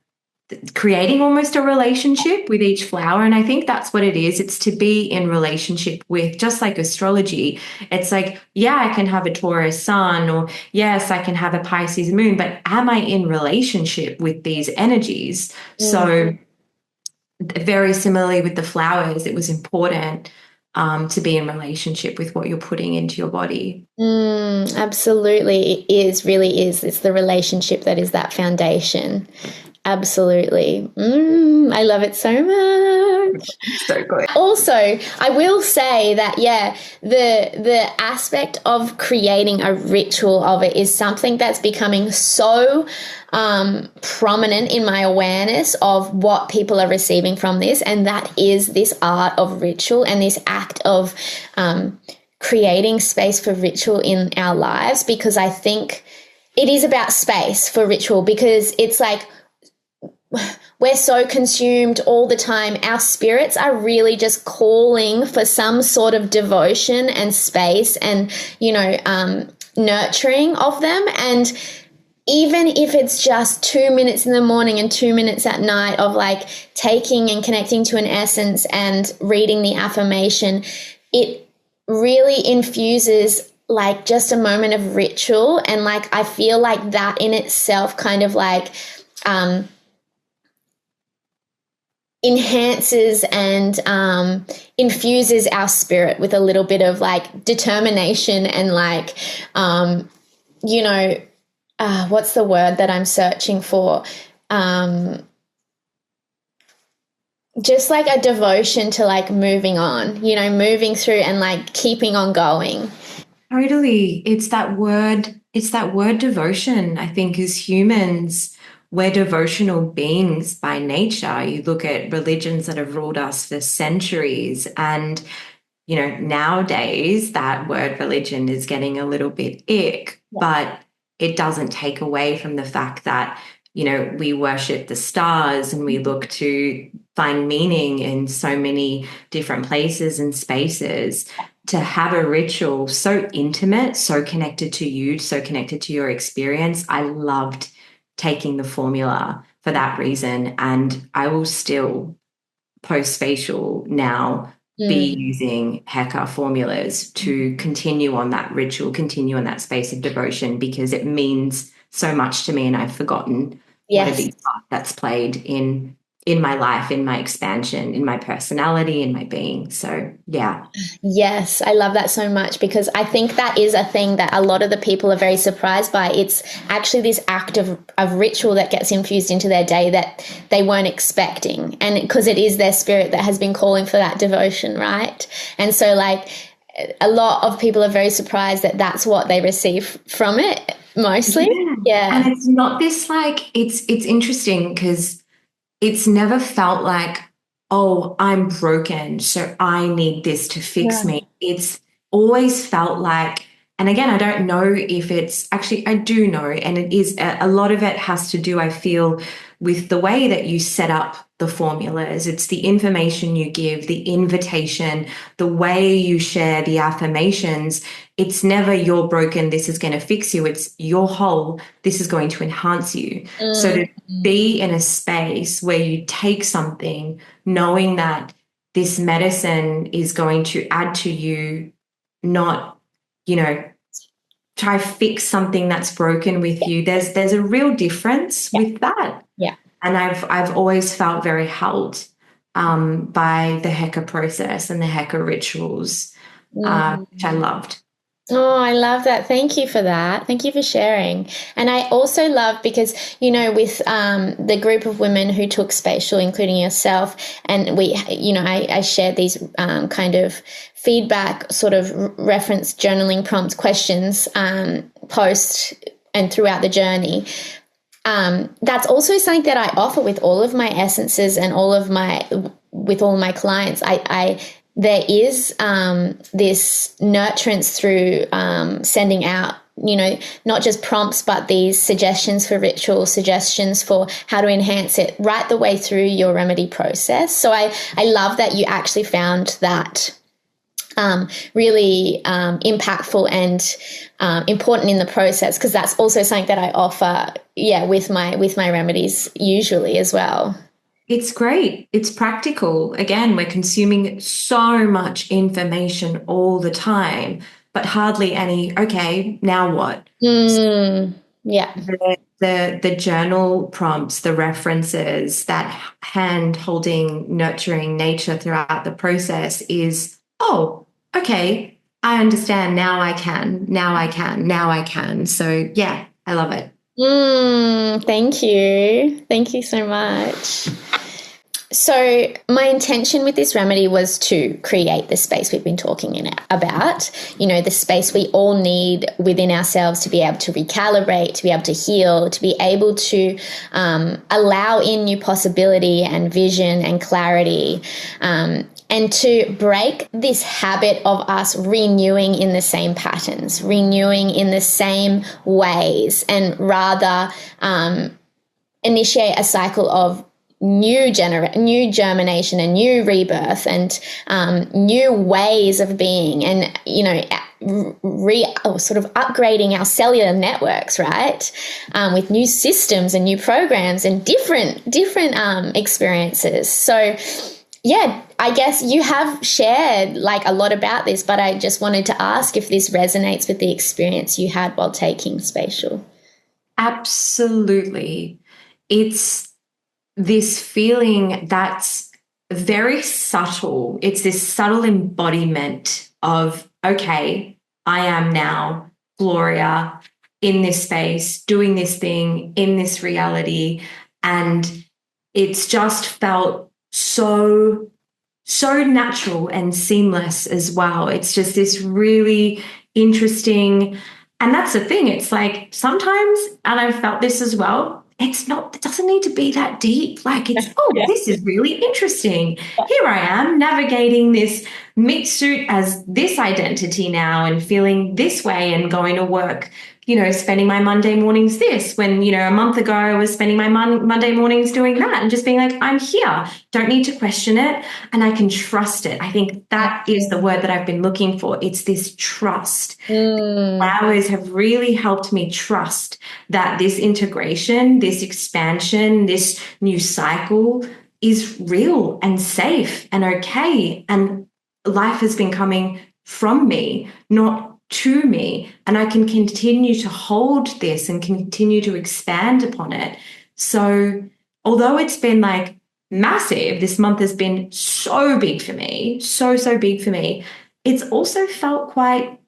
creating almost a relationship with each flower. And I think that's what it is. It's to be in relationship with, just like astrology. It's like, yeah, I can have a Taurus sun, or yes, I can have a Pisces moon, but am I in relationship with these energies? So very similarly with the flowers, it was important to be in relationship with what you're putting into your body. Absolutely. It is, really is. It's the relationship that is that foundation. Absolutely. I love it so much. So good. Also, I will say that, yeah, the aspect of creating a ritual of it is something that's becoming so prominent in my awareness of what people are receiving from this. And that is this art of ritual and this act of creating space for ritual in our lives, because I think it is about space for ritual, because it's like, we're so consumed all the time. Our spirits are really just calling for some sort of devotion and space and, nurturing of them. And even if it's just 2 minutes in the morning and 2 minutes at night of like taking and connecting to an essence and reading the affirmation, it really infuses like just a moment of ritual. And like, I feel like that in itself kind of like, enhances and infuses our spirit with a little bit of like determination and like, what's the word that I'm searching for? Just like a devotion to like moving on, moving through and like keeping on going. Totally. It's that word devotion. I think as humans, we're devotional beings by nature. You look at religions that have ruled us for centuries, and nowadays that word religion is getting a little bit ick, but it doesn't take away from the fact that we worship the stars and we look to find meaning in so many different places and spaces. To have a ritual so intimate, so connected to you, so connected to your experience, I loved taking the formula for that reason. And I will still, post-Spacial now, be using Heka formulas to continue on that ritual, continue on that space of devotion, because it means so much to me, and I've forgotten what a big part that's played in my life, in my expansion, in my personality, in my being. So, yeah. Yes, I love that so much, because I think that is a thing that a lot of the people are very surprised by. It's actually this act of ritual that gets infused into their day that they weren't expecting. And because it is their spirit that has been calling for that devotion, right? And so like a lot of people are very surprised that that's what they receive from it mostly. Yeah. And it's not this like, it's interesting because it's never felt like, oh, I'm broken, so I need this to fix me. It's always felt like, and again, I don't know if it's actually, I do know, and it is a lot of it has to do, I feel, with the way that you set up the formulas. It's the information you give, the invitation, the way you share the affirmations. It's never you're broken, this is going to fix you. It's you're whole, this is going to enhance you. So to be in a space where you take something knowing that this medicine is going to add to you, not, try to fix something that's broken with you. There's a real difference with that. Yeah. And I've always felt very held by the Heka process and the Heka rituals, which I loved. Oh, I love that. Thank you for that. Thank you for sharing. And I also love because, with the group of women who took Spacial, including yourself, and I shared these kind of feedback, sort of reference journaling prompts, questions, post and throughout the journey. That's also something that I offer with all of my essences and with all my clients. There is this nurturance through sending out, not just prompts, but these suggestions for ritual, suggestions for how to enhance it right the way through your remedy process. So I love that you actually found that really impactful and important in the process, because that's also something that I offer, with my remedies usually as well. It's great. It's practical. Again, we're consuming so much information all the time, but hardly any, okay, now what? Yeah. The journal prompts, the references, that hand holding, nurturing nature throughout the process is, oh, okay, I understand. Now I can. Now I can. Now I can. So yeah, I love it. Thank you. Thank you so much. So my intention with this remedy was to create the space we've been talking about, the space we all need within ourselves to be able to recalibrate, to be able to heal, to be able to allow in new possibility and vision and clarity, and to break this habit of us renewing in the same patterns, renewing in the same ways, and rather initiate a cycle of new germination and new rebirth and new ways of being, and sort of upgrading our cellular networks, right, with new systems and new programs and different experiences. So I guess you have shared like a lot about this, but I just wanted to ask if this resonates with the experience you had while taking Spacial. Absolutely. It's this feeling that's very subtle. It's this subtle embodiment of, okay, I am now Gloria in this space, doing this thing in this reality. And it's just felt so natural and seamless as well. It's just this really interesting. And that's the thing. It's like sometimes, and I've felt this as well, it doesn't need to be that deep. Like this is really interesting. Here I am navigating this meat suit as this identity now and feeling this way and going to work, spending my Monday mornings when, a month ago I was spending my Monday mornings doing that, and just being like, I'm here, don't need to question it, and I can trust it. I think that is the word that I've been looking for. It's this trust. Flowers have really helped me trust that this integration, this expansion, this new cycle is real and safe and okay. And life has been coming from me, not to me, and I can continue to hold this and continue to expand upon it. So although it's been like massive, this month has been so big for me, so big for me, it's also felt quite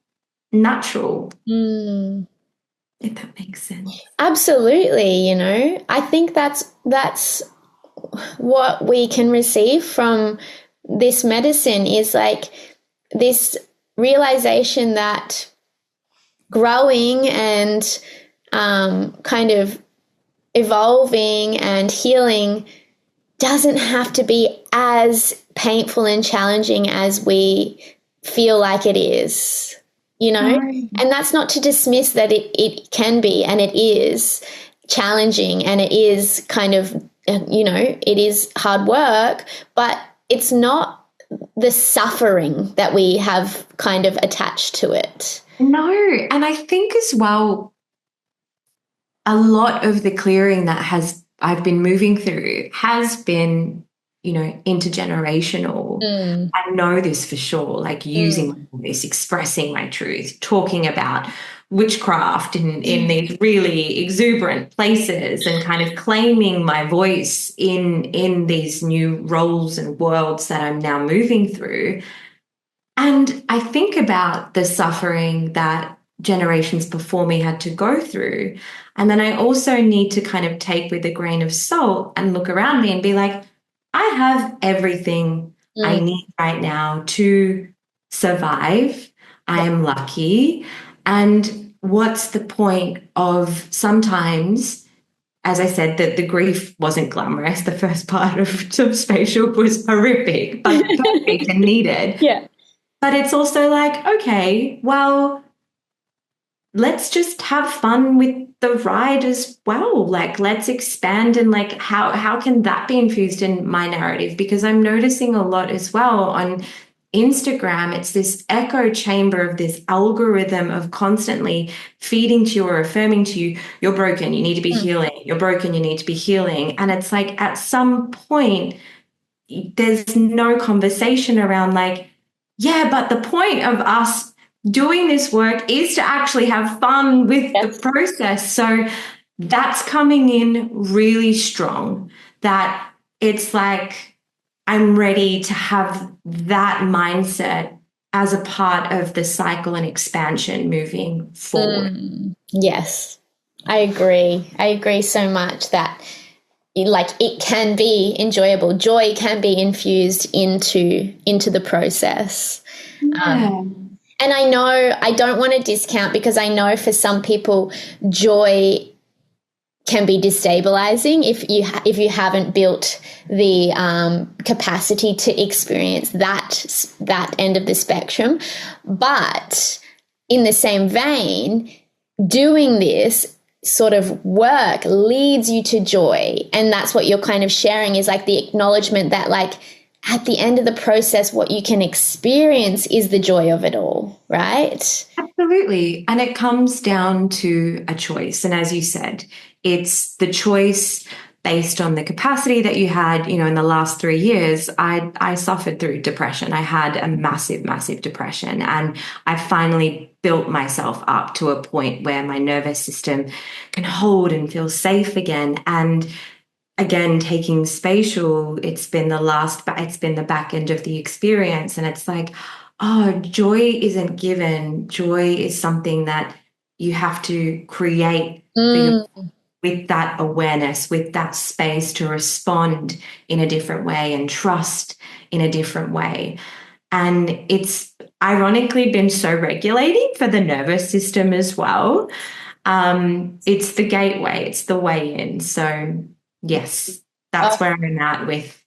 natural. If that makes sense. Absolutely. I think that's what we can receive from this medicine, is like this realization that growing and kind of evolving and healing doesn't have to be as painful and challenging as we feel like it is, and that's not to dismiss that it can be, and it is challenging, and it is kind of, it is hard work, but it's not the suffering that we have kind of attached to it. No. And I think as well, a lot of the clearing that I've been moving through has been, intergenerational. I know this for sure, like using this, expressing my truth, talking about witchcraft in these really exuberant places and kind of claiming my voice in these new roles and worlds that I'm now moving through. And I think about the suffering that generations before me had to go through. And then I also need to kind of take with a grain of salt and look around me and be like, I have everything I need right now to survive. I am lucky. And what's the point of sometimes, as I said, that the grief wasn't glamorous. The first part of Spacial was horrific, but perfect and needed. Yeah. But it's also like, okay, well, let's just have fun with the ride as well. Like, let's expand and like how can that be infused in my narrative? Because I'm noticing a lot as well on Instagram. It's this echo chamber of this algorithm of constantly feeding to you or affirming to you, you're broken, you need to be healing, you're broken, you need to be healing. And it's like at some point, there's no conversation around like, yeah, but the point of us doing this work is to actually have fun with the process. So that's coming in really strong, that it's like I'm ready to have that mindset as a part of the cycle and expansion moving forward. Yes, I agree. I agree so much that like it can be enjoyable. Joy can be infused into the process. And I know I don't want to discount, because I know for some people joy can be destabilizing if you haven't built the capacity to experience that end of the spectrum. But in the same vein, doing this sort of work leads you to joy, and that's what you're kind of sharing, is like the acknowledgement that like at the end of the process what you can experience is the joy of it all, right? Absolutely. And it comes down to a choice. And as you said, it's the choice based on the capacity that you had. In the last 3 years, I suffered through depression. I had a massive, massive depression. And I finally built myself up to a point where my nervous system can hold and feel safe again. And again, taking Spacial, it's been the back end of the experience. And it's like, oh, joy isn't given. Joy is something that you have to create with that awareness, with that space to respond in a different way and trust in a different way. And it's ironically been so regulating for the nervous system as well. It's the gateway, it's the way in. So yes, that's where I'm at with.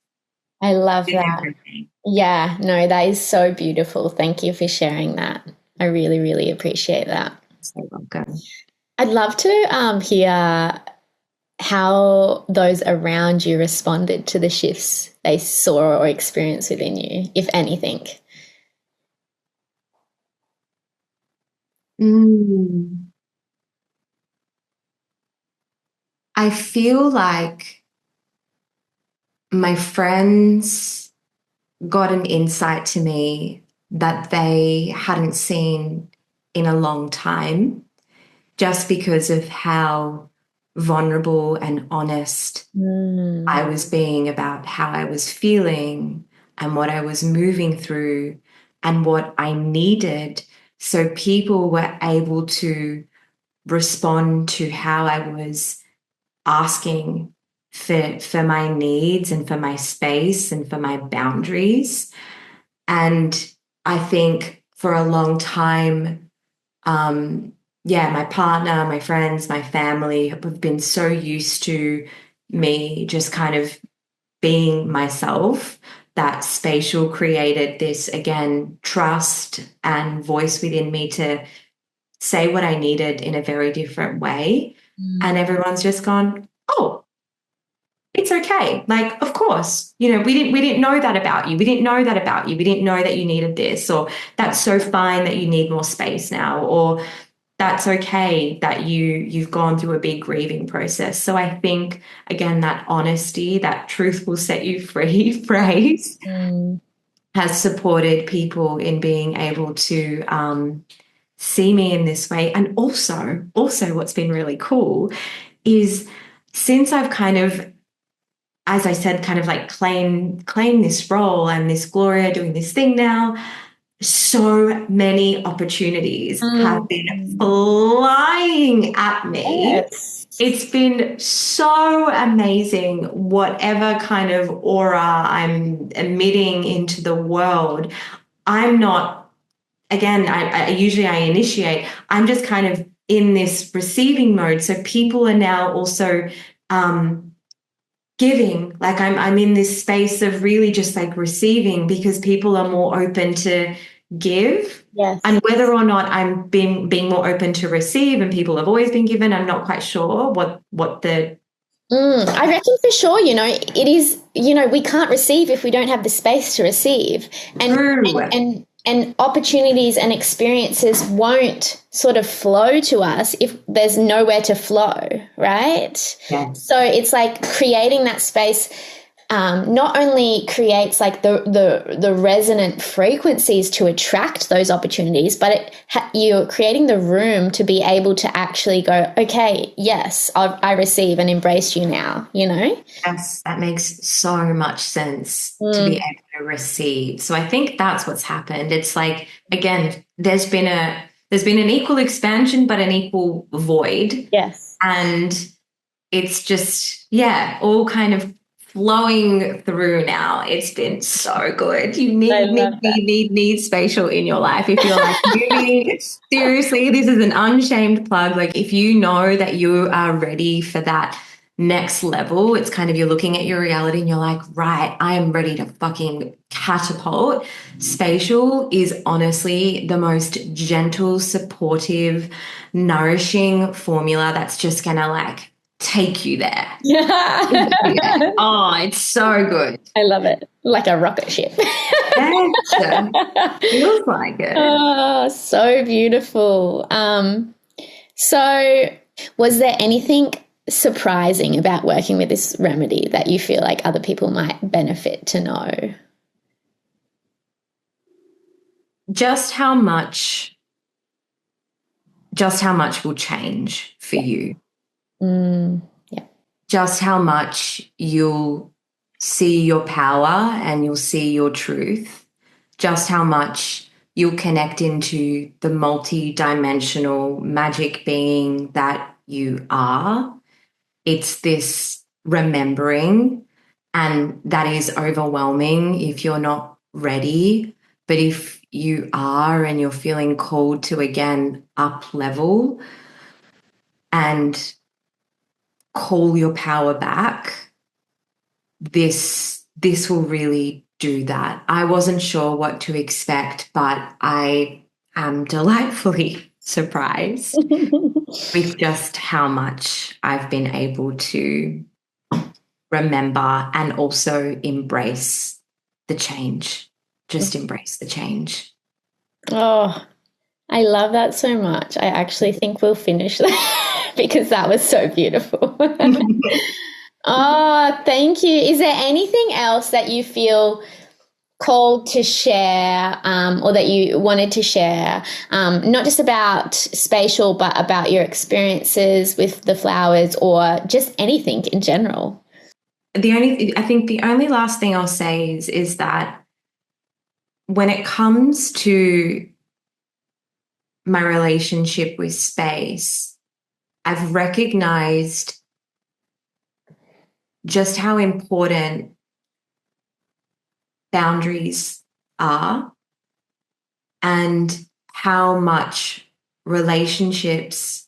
I love that. Everything. Yeah, no, that is so beautiful. Thank you for sharing that. I really, really appreciate that. So welcome. I'd love to hear how those around you responded to the shifts they saw or experienced within you, if anything. I feel like my friends got an insight to me that they hadn't seen in a long time, just because of how vulnerable and honest I was being about how I was feeling and what I was moving through and what I needed. So people were able to respond to how I was asking for my needs and for my space and for my boundaries. And I think for a long time, my partner, my friends, my family have been so used to me just kind of being myself, that Spacial created this, again, trust and voice within me to say what I needed in a very different way. And everyone's just gone, oh, it's okay. Like, of course, we didn't know that about you. We didn't know that about you. We didn't know that you needed this, or that's so fine that you need more space now, or that's okay that you've gone through a big grieving process. So I think, again, that honesty, that truth will set you free phrase has supported people in being able to see me in this way. And also what's been really cool is since I've kind of, as I said, kind of like claim this role and this Gloria doing this thing now, so many opportunities have been flying at me. Yes. It's been so amazing, whatever kind of aura I'm emitting into the world. I'm not, again, I usually I initiate, I'm just kind of in this receiving mode. So people are now also giving, like I'm in this space of really just like receiving because people are more open to give. Yes. And whether or not I'm being more open to receive, and people have always been given, I'm not quite sure what the I reckon for sure, it is, we can't receive if we don't have the space to receive. And true. and opportunities and experiences won't sort of flow to us if there's nowhere to flow, right? Yeah. So it's like creating that space not only creates like the resonant frequencies to attract those opportunities, but you're creating the room to be able to actually go, okay, yes, I receive and embrace you now, Yes, that makes so much sense to be able to receive. So I think that's what's happened. It's like, again, there's been an equal expansion, but an equal void. Yes. And it's just, yeah, all kind of flowing through now. It's been so good. You need Spacial in your life. If you're like, really, seriously, this is an unshamed plug. Like, if you know that you are ready for that next level, it's kind of you're looking at your reality and you're like, right, I am ready to fucking catapult. Spacial is honestly the most gentle, supportive, nourishing formula that's just gonna like take you there. Yeah. Oh, it's so good. I love it. Like a rocket ship. Yes, feels like it. Oh, so beautiful. So was there anything surprising about working with this remedy that you feel like other people might benefit to know? Just how much will change for you. Yeah. Just how much you'll see your power and you'll see your truth. Just how much you'll connect into the multi-dimensional magic being that you are. It's this remembering, and that is overwhelming if you're not ready. But if you are and you're feeling called to, again, up level and call your power back, this will really do that. I wasn't sure what to expect, but I am delightfully surprised with just how much I've been able to remember and also embrace the change. Just embrace the change. Oh, I love that so much. I actually think we'll finish that because that was so beautiful. Oh, thank you. Is there anything else that you feel called to share or that you wanted to share, not just about Spacial, but about your experiences with the flowers or just anything in general? I think the only last thing I'll say is that when it comes to my relationship with space, I've recognized just how important boundaries are and how much relationships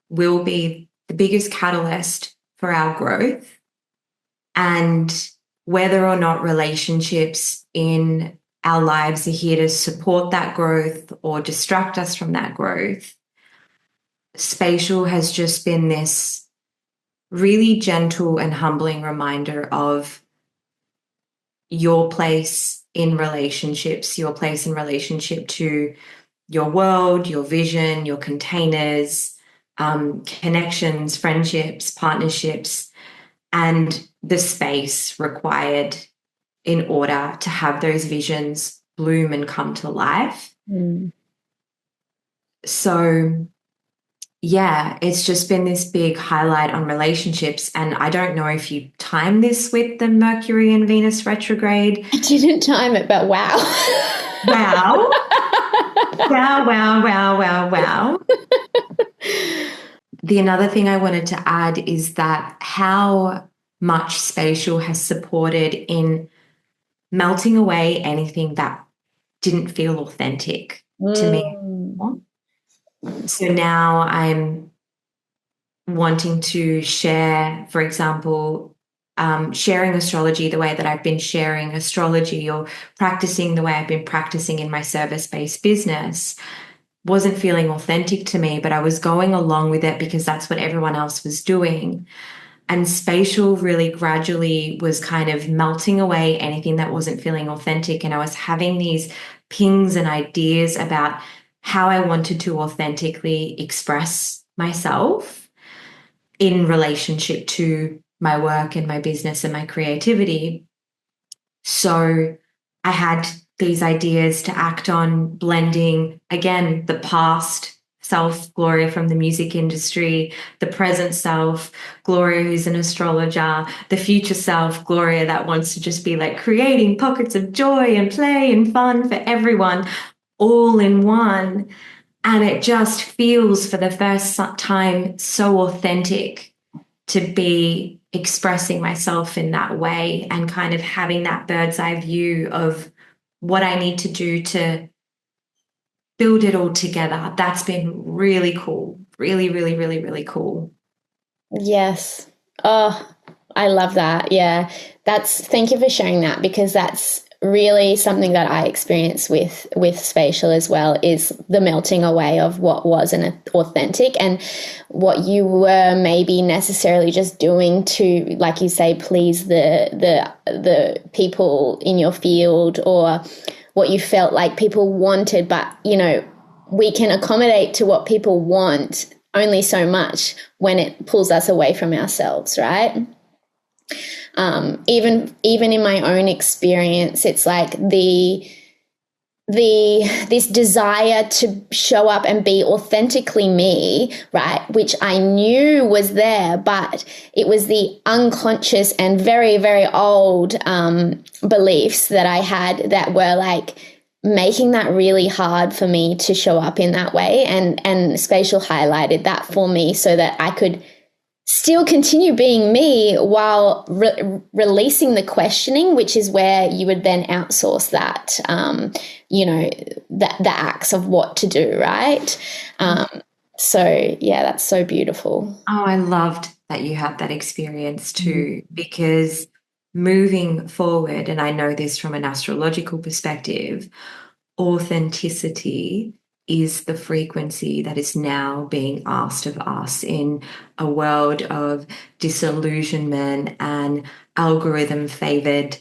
will be the biggest catalyst for our growth, and whether or not relationships in our lives are here to support that growth or distract us from that growth. Spacial has just been this really gentle and humbling reminder of your place in relationships, your place in relationship to your world, your vision, your containers, connections, friendships, partnerships, and the space required in order to have those visions bloom and come to life. So yeah, it's just been this big highlight on relationships. And I don't know if you time this with the Mercury and Venus retrograde. I didn't time it, but wow. Wow. Wow, wow, wow, wow, wow. The another thing I wanted to add is that how much Spatial has supported in melting away anything that didn't feel authentic to me. So now I'm wanting to share, for example, sharing astrology the way that I've been sharing astrology, or practicing the way I've been practicing in my service-based business, wasn't feeling authentic to me, but I was going along with it because that's what everyone else was doing. And Spatial really gradually was kind of melting away anything that wasn't feeling authentic. And I was having these pings and ideas about how I wanted to authentically express myself in relationship to my work and my business and my creativity. So I had these ideas to act on, blending, again, the past self, Gloria from the music industry, the present self, Gloria who's an astrologer, the future self, Gloria that wants to just be like creating pockets of joy and play and fun for everyone, all in one. And it just feels for the first time so authentic to be expressing myself in that way, and kind of having that bird's eye view of what I need to do to build it all together. That's been really cool. Really, really, really, really cool. Yes. Oh, I love that. Yeah. Thank you for sharing that, because that's really something that I experience with Spatial as well, is the melting away of what wasn't authentic, and what you were maybe necessarily just doing to, like you say, please the people in your field, or what you felt like people wanted. But we can accommodate to what people want only so much when it pulls us away from ourselves, right? Even in my own experience, it's like this desire to show up and be authentically me, right? Which I knew was there, but it was the unconscious and very, very old beliefs that I had that were like making that really hard for me to show up in that way. And Spatial highlighted that for me so that I could still continue being me while releasing the questioning, which is where you would then outsource that, the acts of what to do, right? So, yeah, that's so beautiful. Oh, I loved that you had that experience too, because moving forward, and I know this from an astrological perspective, authenticity is the frequency that is now being asked of us in a world of disillusionment and algorithm favored,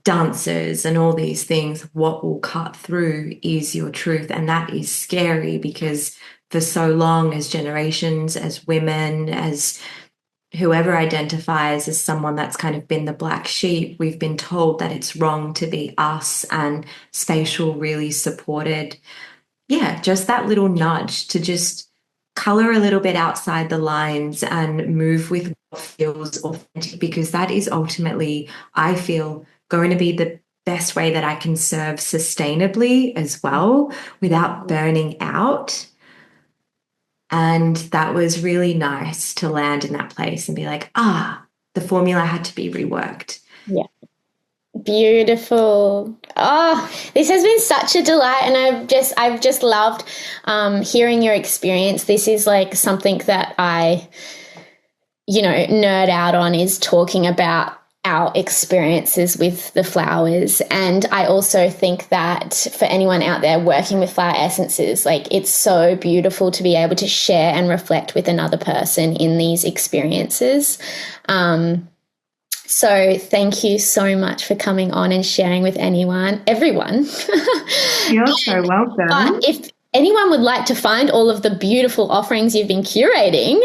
dancers and all these things. What will cut through is your truth. And that is scary, because for so long, as generations, as women, as whoever identifies as someone that's kind of been the black sheep, we've been told that it's wrong to be us. And Spatial really supported, just that little nudge to just color a little bit outside the lines and move with what feels authentic, because that is ultimately, I feel, going to be the best way that I can serve sustainably as well, without burning out. And that was really nice to land in that place and be like, the formula had to be reworked. Yeah. Beautiful. Oh, this has been such a delight, and I've just loved hearing your experience. This is like something that I, nerd out on, is talking about our experiences with the flowers. And I also think that for anyone out there working with flower essences, like, it's so beautiful to be able to share and reflect with another person in these experiences. So thank you so much for coming on and sharing with everyone. You're so welcome. anyone would like to find all of the beautiful offerings you've been curating,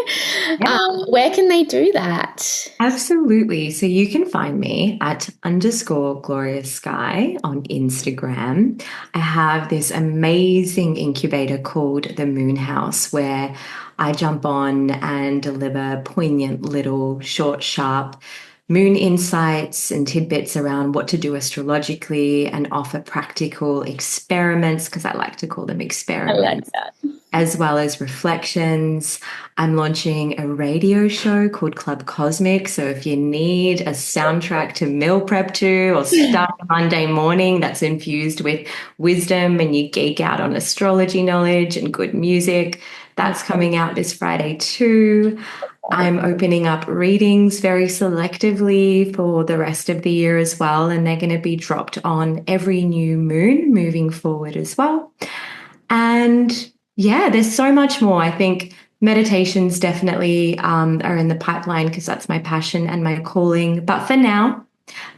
where can they do that? Absolutely. So you can find me at _Gloria Skye on Instagram. I have this amazing incubator called the Moon House where I jump on and deliver poignant little short, sharp moon insights and tidbits around what to do astrologically and offer practical experiments, because I like to call them experiments. I like that. As well as reflections. I'm launching a radio show called Club Cosmic. So if you need a soundtrack to meal prep to or start a Monday morning that's infused with wisdom and you geek out on astrology knowledge and good music, that's coming out this Friday too. I'm opening up readings very selectively for the rest of the year as well, and they're going to be dropped on every new moon moving forward as well. And yeah, there's so much more. I think meditations definitely are in the pipeline because that's my passion and my calling. But for now,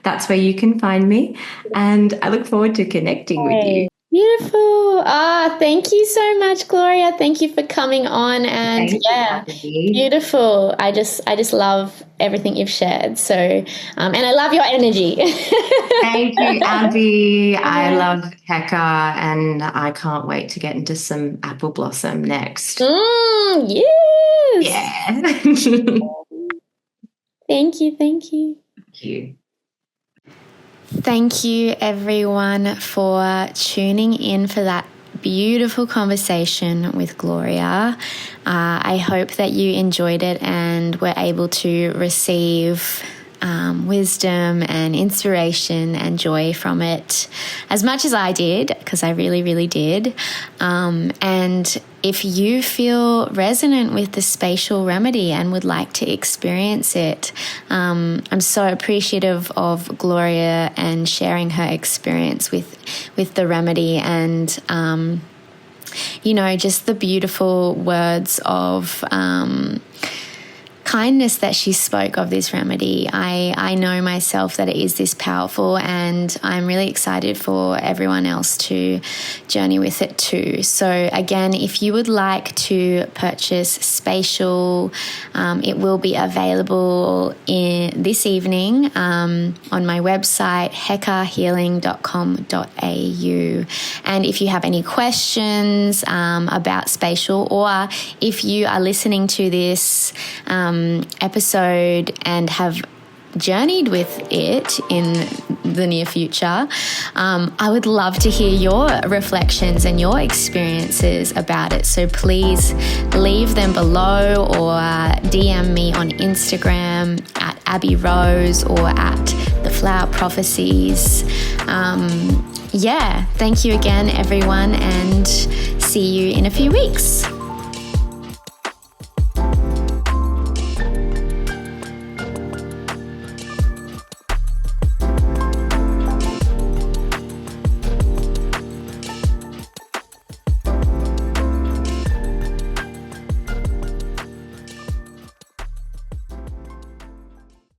that's where you can find me. And I look forward to connecting with you. Beautiful. Thank you so much, Gloria. Thank you for coming on. And beautiful. I just love everything you've shared. So, and I love your energy. Thank you, Abby. I love Heka, and I can't wait to get into some apple blossom next. Yes. Yeah. Thank you. Thank you. Thank you. Thank you, everyone, for tuning in for that beautiful conversation with Gloria. I hope that you enjoyed it and were able to receive wisdom and inspiration and joy from it as much as I did, because I really, really did. And if you feel resonant with the spatial remedy and would like to experience it, I'm so appreciative of Gloria and sharing her experience with the remedy and, just the beautiful words of kindness that she spoke of this remedy. I know myself that it is this powerful, and I'm really excited for everyone else to journey with it too. So again, if you would like to purchase Spacial, it will be available this evening on my website, hekahealing.com.au. And if you have any questions about Spacial, or if you are listening to this episode and have journeyed with it in the near future, I would love to hear your reflections and your experiences about it. So please leave them below or DM me on Instagram at Abby Rose or at the Flower Prophecies. Thank you again, everyone, and see you in a few weeks.